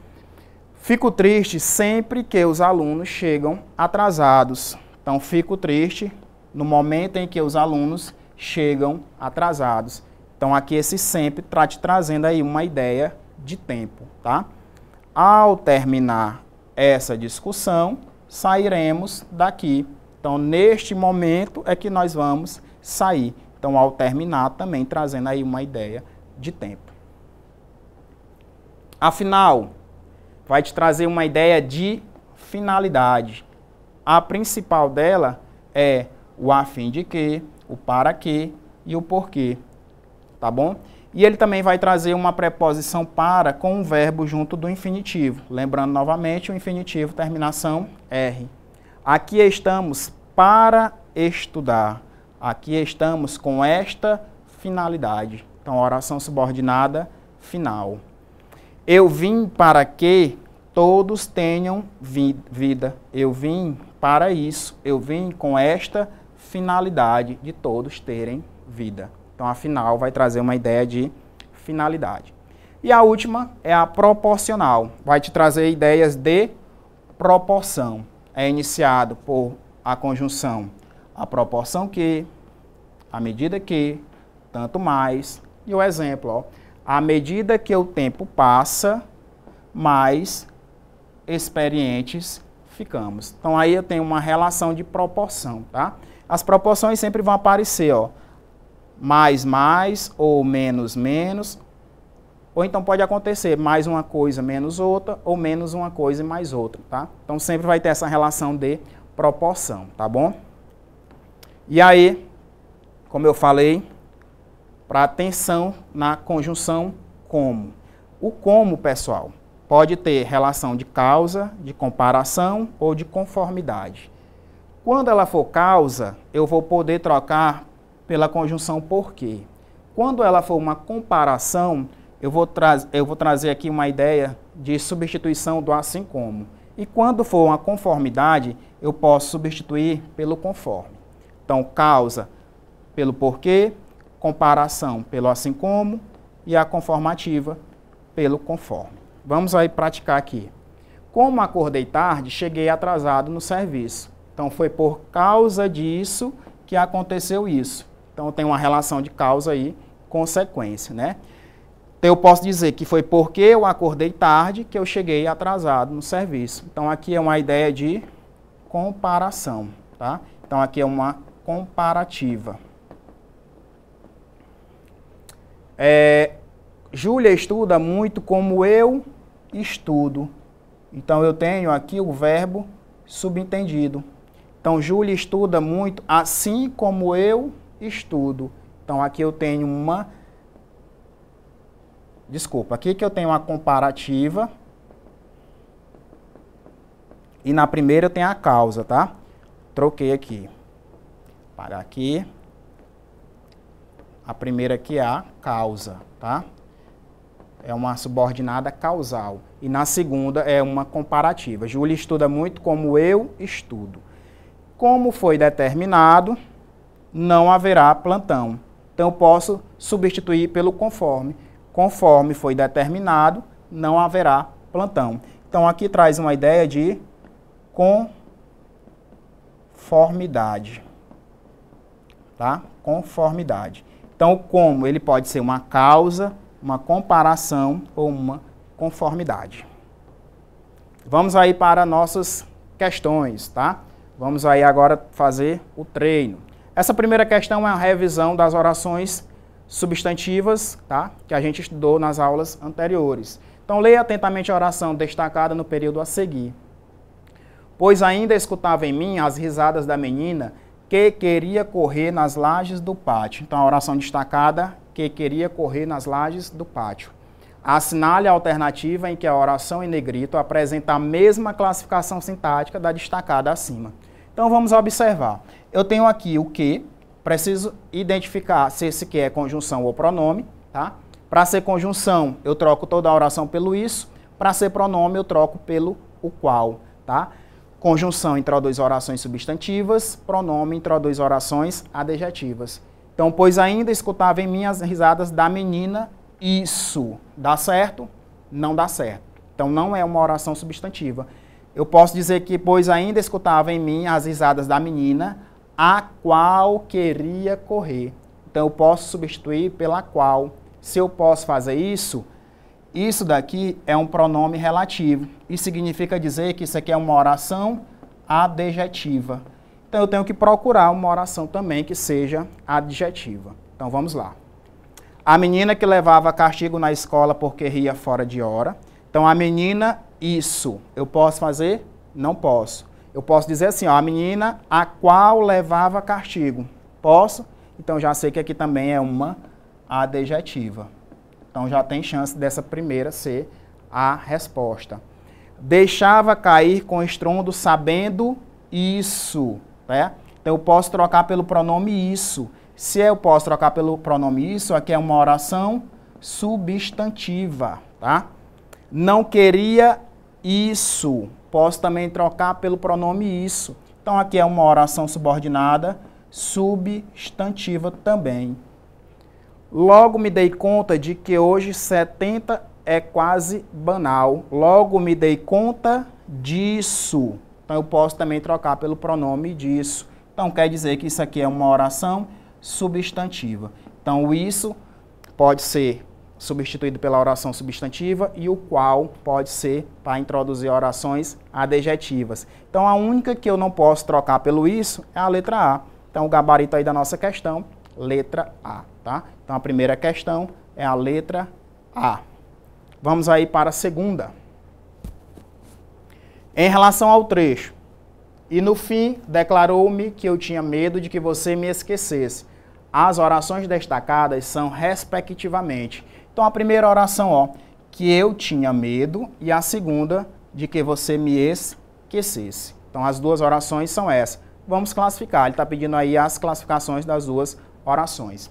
Fico triste sempre que os alunos chegam atrasados. Então, fico triste no momento em que os alunos chegam atrasados. Então, aqui esse sempre está te trazendo aí uma ideia de tempo, tá? Ao terminar essa discussão, sairemos daqui. Então, neste momento é que nós vamos sair. Então, ao terminar, também trazendo aí uma ideia de tempo. Afinal, vai te trazer uma ideia de finalidade. A principal dela é o a fim de que, o para que e o porquê, tá bom? E ele também vai trazer uma preposição para com um verbo junto do infinitivo. Lembrando novamente o infinitivo, terminação R. Aqui estamos para estudar. Aqui estamos com esta finalidade. Então, oração subordinada final. Eu vim para que todos tenham vida. Eu vim para isso. Eu vim com esta finalidade de todos terem vida. Então, a final vai trazer uma ideia de finalidade. E a última é a proporcional. Vai te trazer ideias de proporção. É iniciado por a conjunção a proporção que, à medida que, tanto mais. E o exemplo, ó. À medida que o tempo passa, mais experientes ficamos. Então, aí eu tenho uma relação de proporção, tá? As proporções sempre vão aparecer, ó, mais, mais, ou menos, menos, ou então pode acontecer mais uma coisa, menos outra, ou menos uma coisa e mais outra, tá? Então sempre vai ter essa relação de proporção, tá bom? E aí, como eu falei, para atenção na conjunção como. O como, pessoal, pode ter relação de causa, de comparação ou de conformidade. Quando ela for causa, eu vou poder trocar pela conjunção porque. Quando ela for uma comparação, eu vou trazer aqui uma ideia de substituição do assim como. E quando for uma conformidade, eu posso substituir pelo conforme. Então, causa pelo porquê, comparação pelo assim como e a conformativa pelo conforme. Vamos aí praticar aqui. Como acordei tarde, cheguei atrasado no serviço. Então, foi por causa disso que aconteceu isso. Então, tem uma relação de causa aí, consequência, né? Então, eu posso dizer que foi porque eu acordei tarde que eu cheguei atrasado no serviço. Então, aqui é uma ideia de comparação, tá? Então, aqui é uma comparativa. Júlia estuda muito como eu estudo. Então, eu tenho aqui o verbo subentendido. Então, Júlia estuda muito assim como eu estudo. Então, aqui eu tenho uma... Desculpa, aqui que eu tenho uma comparativa. E na primeira eu tenho a causa, tá? Troquei aqui. Para aqui. A primeira aqui é a causa, tá? É uma subordinada causal. E na segunda é uma comparativa. Júlia estuda muito como eu estudo. Como foi determinado, não haverá plantão. Então, eu posso substituir pelo conforme. Conforme foi determinado, não haverá plantão. Então, aqui traz uma ideia de conformidade. Tá? Conformidade. Então, como ele pode ser uma causa, uma comparação ou uma conformidade. Vamos aí para nossas questões, tá? Vamos aí agora fazer o treino. Essa primeira questão é a revisão das orações substantivas, tá? Que a gente estudou nas aulas anteriores. Então, leia atentamente a oração destacada no período a seguir. Pois ainda escutava em mim as risadas da menina que queria correr nas lajes do pátio. Então, a oração destacada, que queria correr nas lajes do pátio. Assinale a alternativa em que a oração em negrito apresenta a mesma classificação sintática da destacada acima. Então, vamos observar. Eu tenho aqui o que, preciso identificar se esse que é conjunção ou pronome, tá? Para ser conjunção, eu troco toda a oração pelo isso. Para ser pronome, eu troco pelo o qual, tá? Conjunção introduz orações substantivas, pronome introduz orações adjetivas. Então, pois ainda escutava em mim as risadas da menina, isso. Dá certo? Não dá certo. Então, não é uma oração substantiva. Eu posso dizer que, pois ainda escutava em mim as risadas da menina, a qual queria correr. Então, eu posso substituir pela qual. Se eu posso fazer isso, isso daqui é um pronome relativo. Isso significa dizer que isso aqui é uma oração adjetiva. Então, eu tenho que procurar uma oração também que seja adjetiva. Então, vamos lá. A menina que levava castigo na escola porque ria fora de hora. Então, a menina, isso. Eu posso fazer? Não posso. Eu posso dizer assim, ó, a menina a qual levava castigo. Posso? Então, já sei que aqui também é uma adjetiva. Então, já tem chance dessa primeira ser a resposta. Deixava cair com estrondo sabendo isso. Né? Então, eu posso trocar pelo pronome isso. Se eu posso trocar pelo pronome isso, aqui é uma oração substantiva. Tá? Não queria isso. Posso também trocar pelo pronome isso. Então, aqui é uma oração subordinada substantiva também. Logo me dei conta de que hoje 70 é quase banal. Logo me dei conta disso. Então, eu posso também trocar pelo pronome disso. Então, quer dizer que isso aqui é uma oração substantiva. Então, o isso pode ser substituído pela oração substantiva e o qual pode ser para introduzir orações adjetivas. Então, a única que eu não posso trocar pelo isso é a letra A. Então, o gabarito aí da nossa questão, letra A, tá? Então, a primeira questão é a letra A. Vamos aí para a segunda. Em relação ao trecho, e no fim declarou-me que eu tinha medo de que você me esquecesse. As orações destacadas são respectivamente. Então, a primeira oração, ó, que eu tinha medo, e a segunda, de que você me esquecesse. Então, as duas orações são essas. Vamos classificar. Ele está pedindo aí as classificações das duas orações.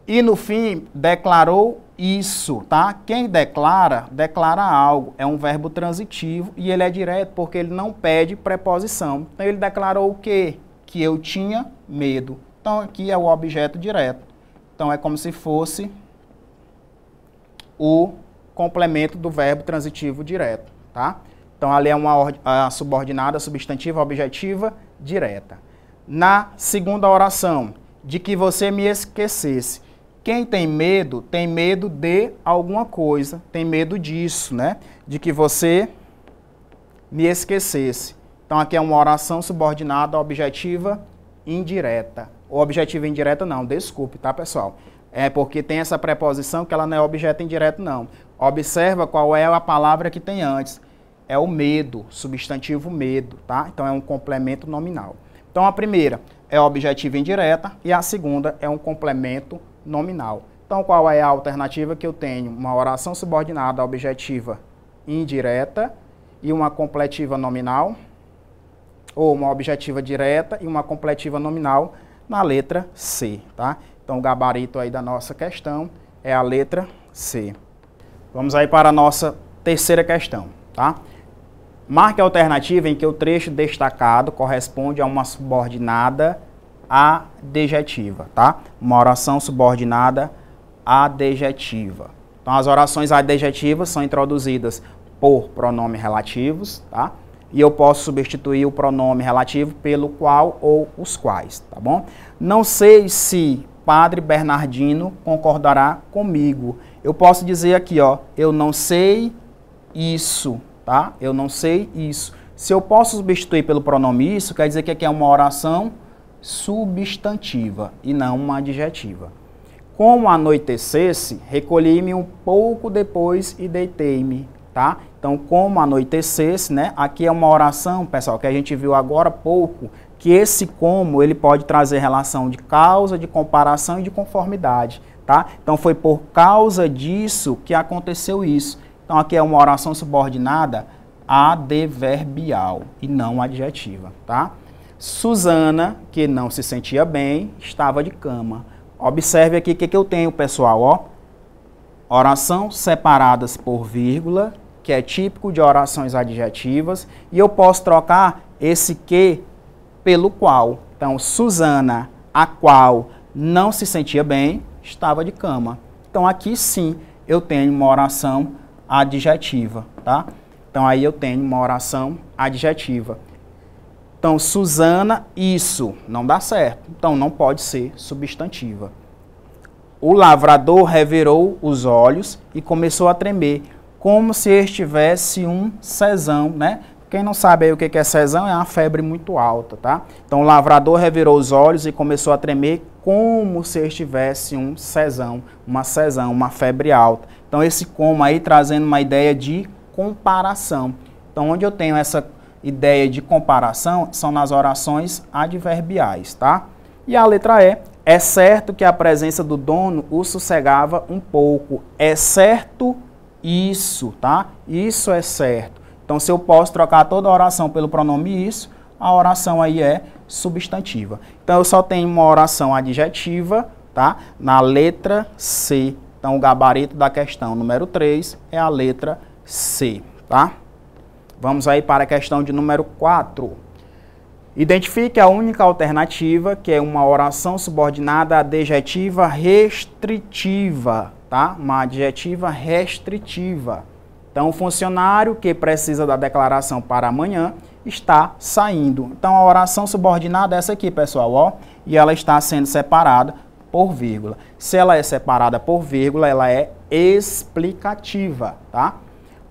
E no fim, declarou isso, tá? Quem declara, declara algo. É um verbo transitivo e ele é direto porque ele não pede preposição. Então, ele declarou o quê? Que eu tinha medo. Então, aqui é o objeto direto. Então, é como se fosse o complemento do verbo transitivo direto, tá? Então, ali é a subordinada substantiva objetiva direta. Na segunda oração, de que você me esquecesse. Quem tem medo de alguma coisa, tem medo disso, né? De que você me esquecesse. Então, aqui é uma oração subordinada objetiva indireta. Ou objetiva indireta não, desculpe, tá, pessoal? É porque tem essa preposição que ela não é objeto indireto, não. Observa qual é a palavra que tem antes. É o medo, substantivo medo, tá? Então, é um complemento nominal. Então, a primeira é objetiva indireta e a segunda é um complemento nominal. Então, qual é a alternativa que eu tenho? Uma oração subordinada objetiva indireta e uma completiva nominal, ou uma objetiva direta e uma completiva nominal na letra C, tá? Então, o gabarito aí da nossa questão é a letra C. Vamos aí para a nossa terceira questão, tá? Marque a alternativa em que o trecho destacado corresponde a uma subordinada adjetiva, tá? Uma oração subordinada adjetiva. Então, as orações adjetivas são introduzidas por pronomes relativos, tá? E eu posso substituir o pronome relativo pelo qual ou os quais, tá bom? Não sei se Padre Bernardino concordará comigo. Eu posso dizer aqui, ó, eu não sei isso, tá? Eu não sei isso. Se eu posso substituir pelo pronome isso, quer dizer que aqui é uma oração substantiva e não uma adjetiva. Como anoitecesse, recolhi-me um pouco depois e deitei-me, tá? Então, como anoitecesse, né? Aqui é uma oração, pessoal, que a gente viu agora há pouco, que esse como, ele pode trazer relação de causa, de comparação e de conformidade, tá? Então, foi por causa disso que aconteceu isso. Então, aqui é uma oração subordinada adverbial e não adjetiva, tá? Susana, que não se sentia bem, estava de cama. Observe aqui o que eu tenho, pessoal, ó. Oração separadas por vírgula, que é típico de orações adjetivas, e eu posso trocar esse que pelo qual. Então, Susana, a qual não se sentia bem, estava de cama. Então, aqui sim, eu tenho uma oração adjetiva, tá? Então, aí eu tenho uma oração adjetiva. Então, Susana, isso, não dá certo. Então, não pode ser substantiva. O lavrador revirou os olhos e começou a tremer, como se estivesse um sezão, né? Quem não sabe aí o que é sezão, é uma febre muito alta, tá? Então, o lavrador revirou os olhos e começou a tremer como se estivesse um sezão, uma febre alta. Então, esse como aí trazendo uma ideia de comparação. Então, onde eu tenho essa ideia de comparação são nas orações adverbiais, tá? E a letra E, é certo que a presença do dono o sossegava um pouco. É certo isso, tá? Isso é certo. Então, se eu posso trocar toda a oração pelo pronome isso, a oração aí é substantiva. Então, eu só tenho uma oração adjetiva, tá? Na letra C. Então, o gabarito da questão número 3 é a letra C, tá? Vamos aí para a questão de número 4. Identifique a única alternativa, que é uma oração subordinada adjetiva restritiva, tá? Uma adjetiva restritiva. Então, o funcionário que precisa da declaração para amanhã está saindo. Então, a oração subordinada é essa aqui, pessoal, ó, e ela está sendo separada por vírgula. Se ela é separada por vírgula, ela é explicativa, tá?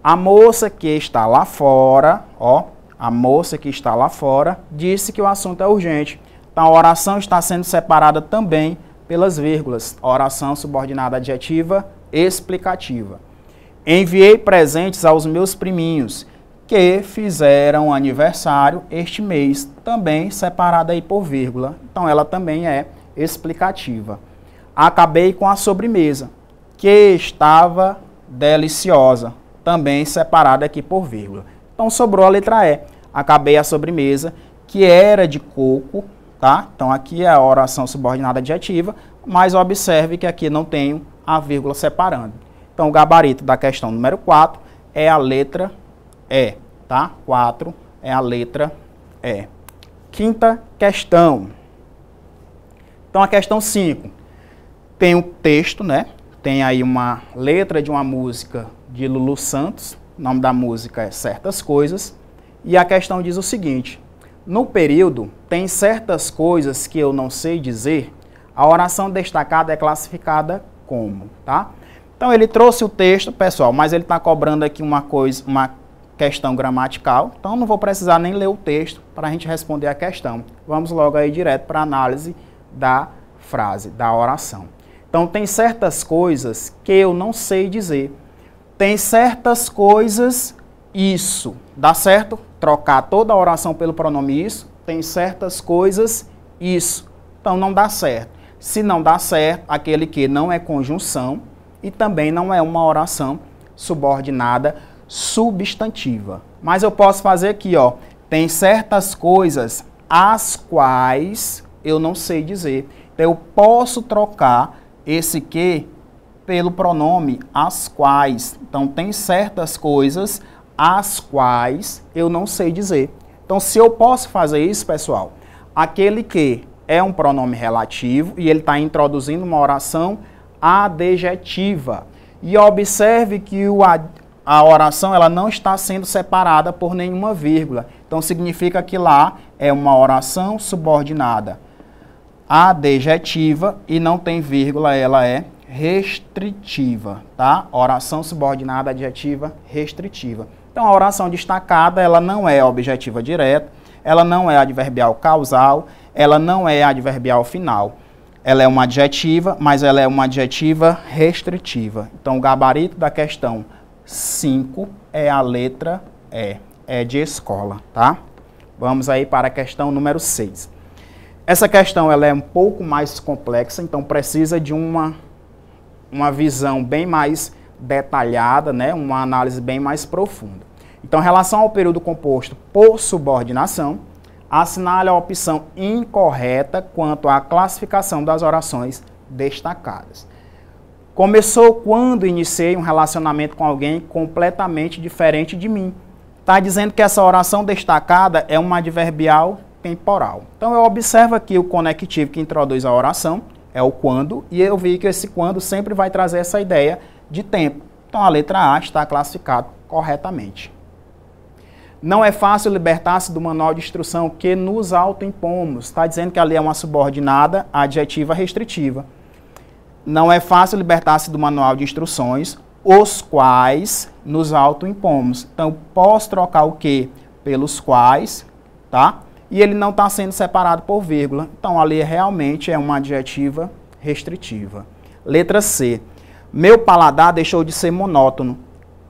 A moça que está lá fora, ó, a moça que está lá fora disse que o assunto é urgente. Então, a oração está sendo separada também pelas vírgulas. Oração subordinada adjetiva explicativa. Enviei presentes aos meus priminhos, que fizeram aniversário este mês, também separada aí por vírgula. Então, ela também é explicativa. Acabei com a sobremesa, que estava deliciosa, também separada aqui por vírgula. Então, sobrou a letra E. Acabei a sobremesa, que era de coco, tá? Então, aqui é a oração subordinada adjetiva, mas observe que aqui não tenho a vírgula separando. Então, o gabarito da questão número 4 é a letra E, tá? 4 é a letra E. Quinta questão. Então, a questão 5. Tem um texto, né? Tem aí uma letra de uma música de Lulu Santos. O nome da música é Certas Coisas. E a questão diz o seguinte: no período, tem certas coisas que eu não sei dizer. A oração destacada é classificada como, tá? Então, ele trouxe o texto, pessoal, mas ele está cobrando aqui uma questão gramatical. Então, não vou precisar nem ler o texto para a gente responder a questão. Vamos logo aí direto para a análise da frase, da oração. Então, tem certas coisas que eu não sei dizer. Tem certas coisas, isso. Dá certo? Trocar toda a oração pelo pronome isso. Tem certas coisas, isso. Então, não dá certo. Se não dá certo, aquele que não é conjunção e também não é uma oração subordinada substantiva. Mas eu posso fazer aqui, ó. Tem certas coisas as quais eu não sei dizer. Então, eu posso trocar esse que pelo pronome as quais. Então, tem certas coisas as quais eu não sei dizer. Então, se eu posso fazer isso, pessoal, aquele que é um pronome relativo e ele está introduzindo uma oração adjetiva. E observe que a oração ela não está sendo separada por nenhuma vírgula. Então, significa que lá é uma oração subordinada adjetiva e não tem vírgula, ela é restritiva, tá? Oração subordinada adjetiva restritiva. Então, a oração destacada, ela não é objetiva direta, ela não é adverbial causal, ela não é adverbial final. Ela é uma adjetiva, mas ela é uma adjetiva restritiva. Então, o gabarito da questão 5 é a letra E, é de escola, tá? Vamos aí para a questão número 6. Essa questão ela é um pouco mais complexa, então precisa de uma visão bem mais detalhada, né? Uma análise bem mais profunda. Então, em relação ao período composto por subordinação, assinale a opção incorreta quanto à classificação das orações destacadas. Começou quando iniciei um relacionamento com alguém completamente diferente de mim. Está dizendo que essa oração destacada é uma adverbial temporal. Então, eu observo aqui o conectivo que introduz a oração, é o quando, e eu vi que esse quando sempre vai trazer essa ideia de tempo. Então, a letra A está classificada corretamente. Não é fácil libertar-se do manual de instrução que nos autoimpomos. Está dizendo que ali é uma subordinada adjetiva restritiva. Não é fácil libertar-se do manual de instruções, os quais nos autoimpomos. Então, eu posso trocar o que pelos quais, tá? E ele não está sendo separado por vírgula. Então, ali realmente é uma adjetiva restritiva. Letra C. Meu paladar deixou de ser monótono.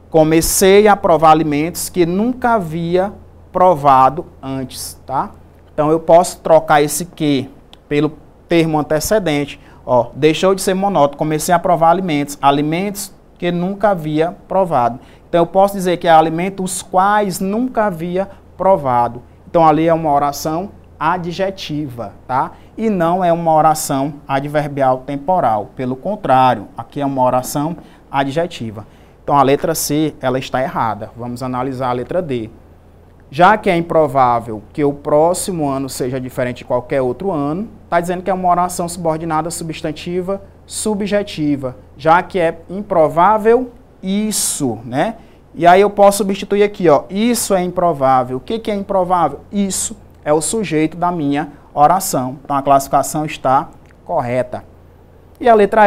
Comecei a provar alimentos que nunca havia provado antes, tá? Então, eu posso trocar esse que pelo termo antecedente. Ó, deixou de ser monótono. Comecei a provar alimentos que nunca havia provado. Então, eu posso dizer que é alimentos os quais nunca havia provado. Então, ali é uma oração adjetiva, tá? E não é uma oração adverbial temporal. Pelo contrário, aqui é uma oração adjetiva. Então, a letra C, ela está errada. Vamos analisar a letra D. Já que é improvável que o próximo ano seja diferente de qualquer outro ano, está dizendo que é uma oração subordinada substantiva subjetiva. Já que é improvável, isso, né? E aí eu posso substituir aqui, ó, isso é improvável. O que é improvável? Isso é o sujeito da minha oração. Então, a classificação está correta. E a letra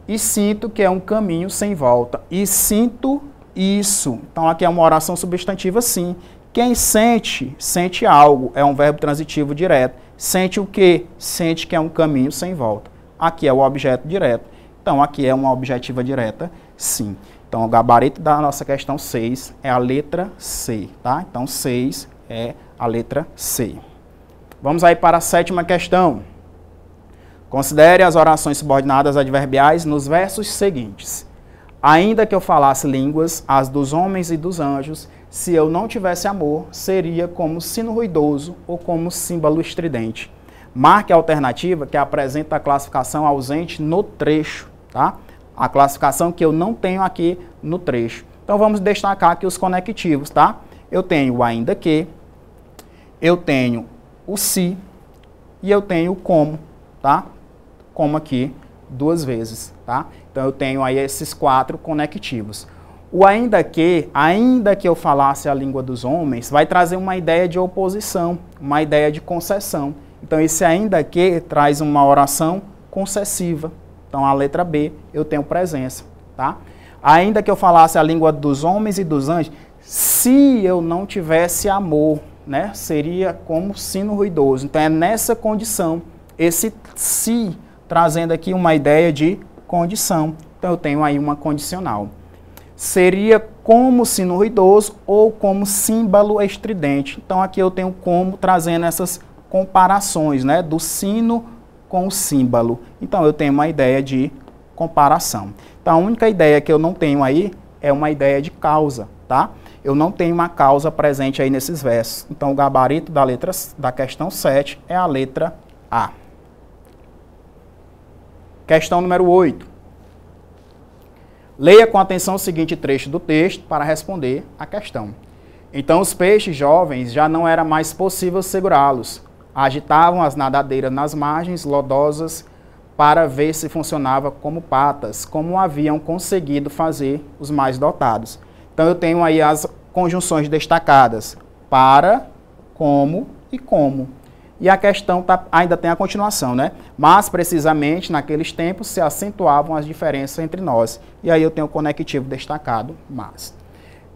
E sinto que é um caminho sem volta. E sinto isso. Então, aqui é uma oração substantiva, sim. Quem sente, sente algo. É um verbo transitivo direto. Sente o quê? Sente que é um caminho sem volta. Aqui é o objeto direto. Então, aqui é uma objetiva direta, sim. Então, o gabarito da nossa questão 6 é a letra C, tá? Então, 6 é a letra C. Vamos aí para a 7ª questão. Considere as orações subordinadas adverbiais nos versos seguintes. Ainda que eu falasse línguas, as dos homens e dos anjos, se eu não tivesse amor, seria como sino ruidoso ou como símbolo estridente. Marque a alternativa que apresenta a classificação ausente no trecho, tá? A classificação que eu não tenho aqui no trecho. Então, vamos destacar aqui os conectivos, tá? Eu tenho o ainda que, eu tenho o se e eu tenho o como, tá? Como aqui 2 vezes, tá? Então, eu tenho aí esses 4 conectivos. O ainda que eu falasse a língua dos homens, vai trazer uma ideia de oposição, uma ideia de concessão. Então, esse ainda que traz uma oração concessiva. Então, a letra B, eu tenho presença, tá? Ainda que eu falasse a língua dos homens e dos anjos, se eu não tivesse amor, né? Seria como sino ruidoso. Então, é nessa condição, esse se trazendo aqui uma ideia de condição. Então, eu tenho aí uma condicional. Seria como sino ruidoso ou como símbolo estridente. Então, aqui eu tenho como trazendo essas comparações, né? Do sino com o símbolo. Então, eu tenho uma ideia de comparação. Então, a única ideia que eu não tenho aí é uma ideia de causa, tá? Eu não tenho uma causa presente aí nesses versos. Então, o gabarito da questão 7 é a letra A. Questão número 8. Leia com atenção o seguinte trecho do texto para responder a questão. Então, os peixes jovens já não era mais possível segurá-los. Agitavam as nadadeiras nas margens lodosas para ver se funcionava como patas, como haviam conseguido fazer os mais dotados. Então, eu tenho aí as conjunções destacadas, para, como e como. E a questão ainda tem a continuação, né? Mas, precisamente, naqueles tempos se acentuavam as diferenças entre nós. E aí eu tenho o conectivo destacado, mas.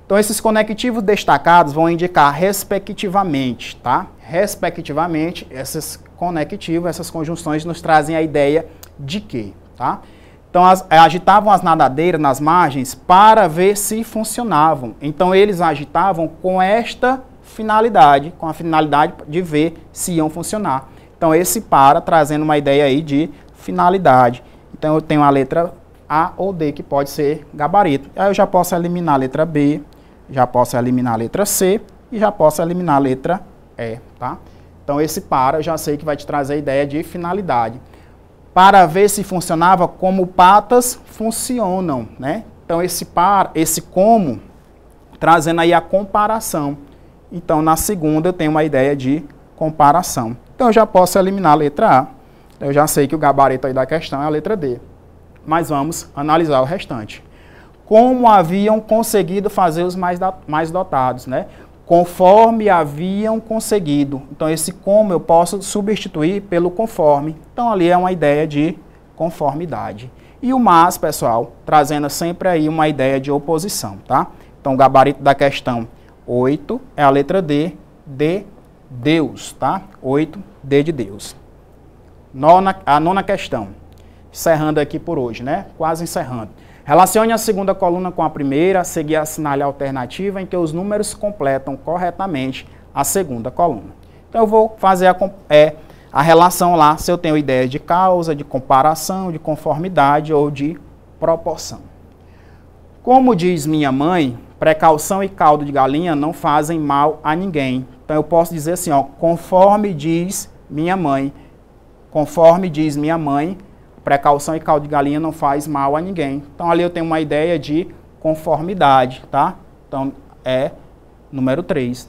Então, esses conectivos destacados vão indicar respectivamente, tá? Respectivamente, esses conectivos, essas conjunções nos trazem a ideia de quê, tá? Então, agitavam as nadadeiras nas margens para ver se funcionavam. Então, eles agitavam com esta finalidade, com a finalidade de ver se iam funcionar. Então, esse para trazendo uma ideia aí de finalidade. Então, eu tenho a letra A ou D, que pode ser gabarito. Aí eu já posso eliminar a letra B, já posso eliminar a letra C e já posso eliminar a letra E, tá? Então, esse para eu já sei que vai te trazer a ideia de finalidade. Para ver se funcionava como patas funcionam, né? Então, esse para, esse como, trazendo aí a comparação. Então, na segunda, eu tenho uma ideia de comparação. Então, eu já posso eliminar a letra A. Eu já sei que o gabarito aí da questão é a letra D. Mas vamos analisar o restante. Como haviam conseguido fazer os mais dotados, né? Conforme haviam conseguido. Então, esse como eu posso substituir pelo conforme. Então, ali é uma ideia de conformidade. E o mas, pessoal, trazendo sempre aí uma ideia de oposição, tá? Então, o gabarito da questão 8 é a letra D, de Deus, tá? 8, D de Deus. A nona questão. Encerrando aqui por hoje, né? Quase encerrando. Relacione a segunda coluna com a primeira, a seguir assinale a alternativa em que os números completam corretamente a segunda coluna. Então, eu vou fazer a relação lá, se eu tenho ideia de causa, de comparação, de conformidade ou de proporção. Como diz minha mãe, precaução e caldo de galinha não fazem mal a ninguém. Então, eu posso dizer assim, ó, conforme diz minha mãe. Conforme diz minha mãe, precaução e caldo de galinha não faz mal a ninguém. Então, ali eu tenho uma ideia de conformidade, tá? Então, é número 3.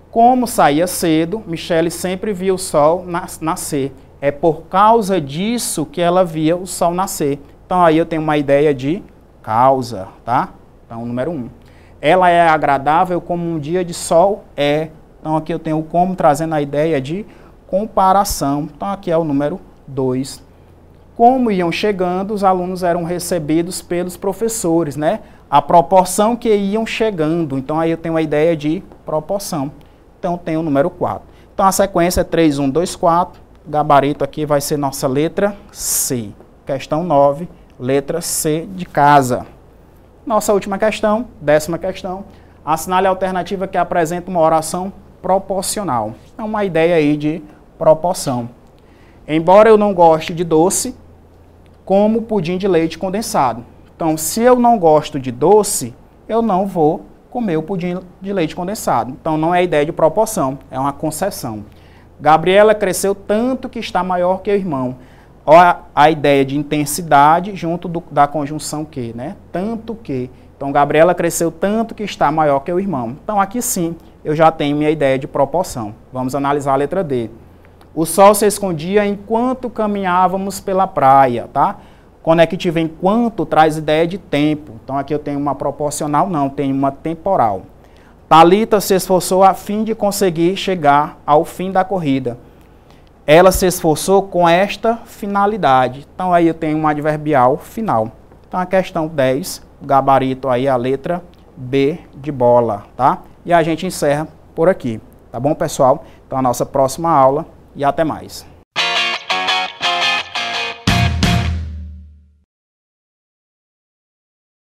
Como saía cedo, Michele sempre via o sol nascer. É por causa disso que ela via o sol nascer. Então, aí eu tenho uma ideia de causa, tá? Então, número 1. Ela é agradável como um dia de sol é. Então, aqui eu tenho o como trazendo a ideia de comparação. Então, aqui é o número 2. Como iam chegando, os alunos eram recebidos pelos professores, né? A proporção que iam chegando. Então, aí eu tenho a ideia de proporção. Então, tem o número 4. Então, a sequência é 3, 1, 2, 4. O gabarito aqui vai ser nossa letra C. Questão 9, letra C de casa. Nossa última questão, 10ª questão. Assinale a alternativa que apresenta uma oração proporcional. É uma ideia aí de proporção. Embora eu não goste de doce, como pudim de leite condensado. Então, se eu não gosto de doce, eu não vou comer o pudim de leite condensado. Então, não é ideia de proporção, é uma concessão. Gabriela cresceu tanto que está maior que o irmão. Olha a ideia de intensidade junto da conjunção que, né? Tanto que. Então, Gabriela cresceu tanto que está maior que o irmão. Então, aqui sim, eu já tenho minha ideia de proporção. Vamos analisar a letra D. O sol se escondia enquanto caminhávamos pela praia, tá? Conectivo enquanto traz ideia de tempo. Então, aqui eu tenho uma proporcional, não, tenho uma temporal. Thalita se esforçou a fim de conseguir chegar ao fim da corrida. Ela se esforçou com esta finalidade. Então, aí eu tenho um adverbial final. Então, a questão 10, o gabarito aí é a letra B de bola, tá? E a gente encerra por aqui, tá bom, pessoal? Então, a nossa próxima aula e até mais.